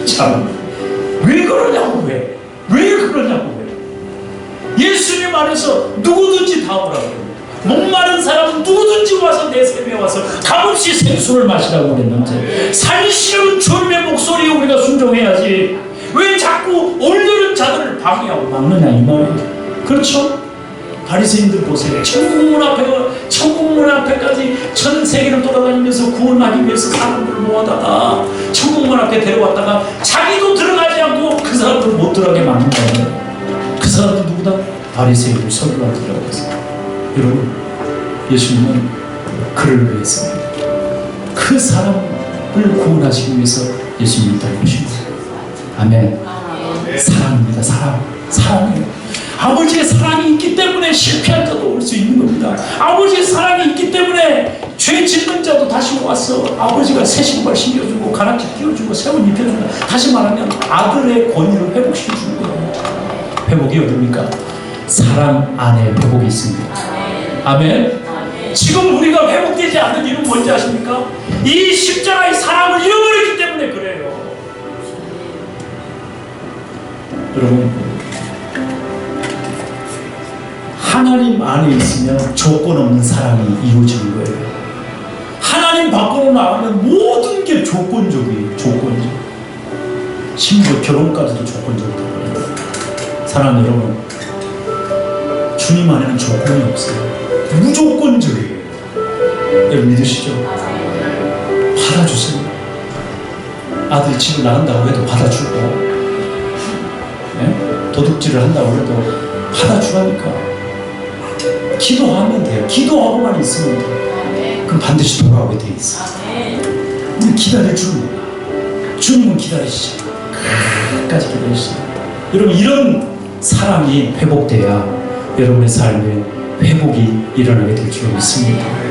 참, 왜 그러냐고 왜 그러냐고 왜? 예수님 안에서 누구든지 다 오라고. 목마른 사람은 누구든지 와서 내 샘에 와서 값없이 생수를 마시라고 그랬는데 살기 싫으면 주님의 목소리에 우리가 순종해야지. 왜 자꾸 올려는 자들을 방해하고 막느냐 이 말이에요. 그렇죠? 바리새인들 보세요. 천국문 앞에까지 전 세계를 돌아다니면서 구원하기 위해서 사람들을 모아다가 천국문 앞에 데려왔다가 자기도 들어가지 않고 그 사람들 못 들어가게 막는 거예요. 그 사람들 누구다? 바리새인들, 서기관들이라고 했어요. 여러분, 예수님은 그를 위해서 그 사람을 구원하시기 위해서 예수님이 달려오신 거예요. 아멘. 사랑입니다. 사랑이에요. 아버지의 사랑이 있기 때문에 실패한 자도 올 수 있는 겁니다. 아버지의 사랑이 있기 때문에 죄 짓는 자도 다시 와서 아버지가 새 신발 신겨주고 가락지 끼워주고 새 옷 입혀주고 다시 말하면 아들의 권위를 회복시켜주는 거예요. 회복이 어딥니까? 사랑 안에 회복이 있습니다. 아멘. 지금 우리가 회복되지 않는 이유는 뭔지 아십니까? 이 십자가의 사랑을 잃어버렸기 때문에 그래요. 여러분, 하나님 안에 있으면 조건 없는 사랑이 이루어지는 거예요. 하나님 밖으로 나가면 모든 게 조건적이에요. 조건적. 심지어 결혼까지도 조건적이에요. 사랑하는 여러분, 주님 안에는 조건이 없어요. 무조건적이에요. 여러분 믿으시죠? 받아주세요. 아들이 집을 나간다고 해도 받아주고, 네? 도둑질을 한다고 해도 받아주라니까. 기도하면 돼요. 기도하고만 있으면 돼요. 그럼 반드시 돌아오게 돼 있어요. 우리 기다릴 줄 몰라. 주님은 기다리시죠. 끝까지 기다리시죠. 여러분 이런 사랑이 회복돼야 여러분의 삶에 회복이 일어나게 될 줄 믿습니다.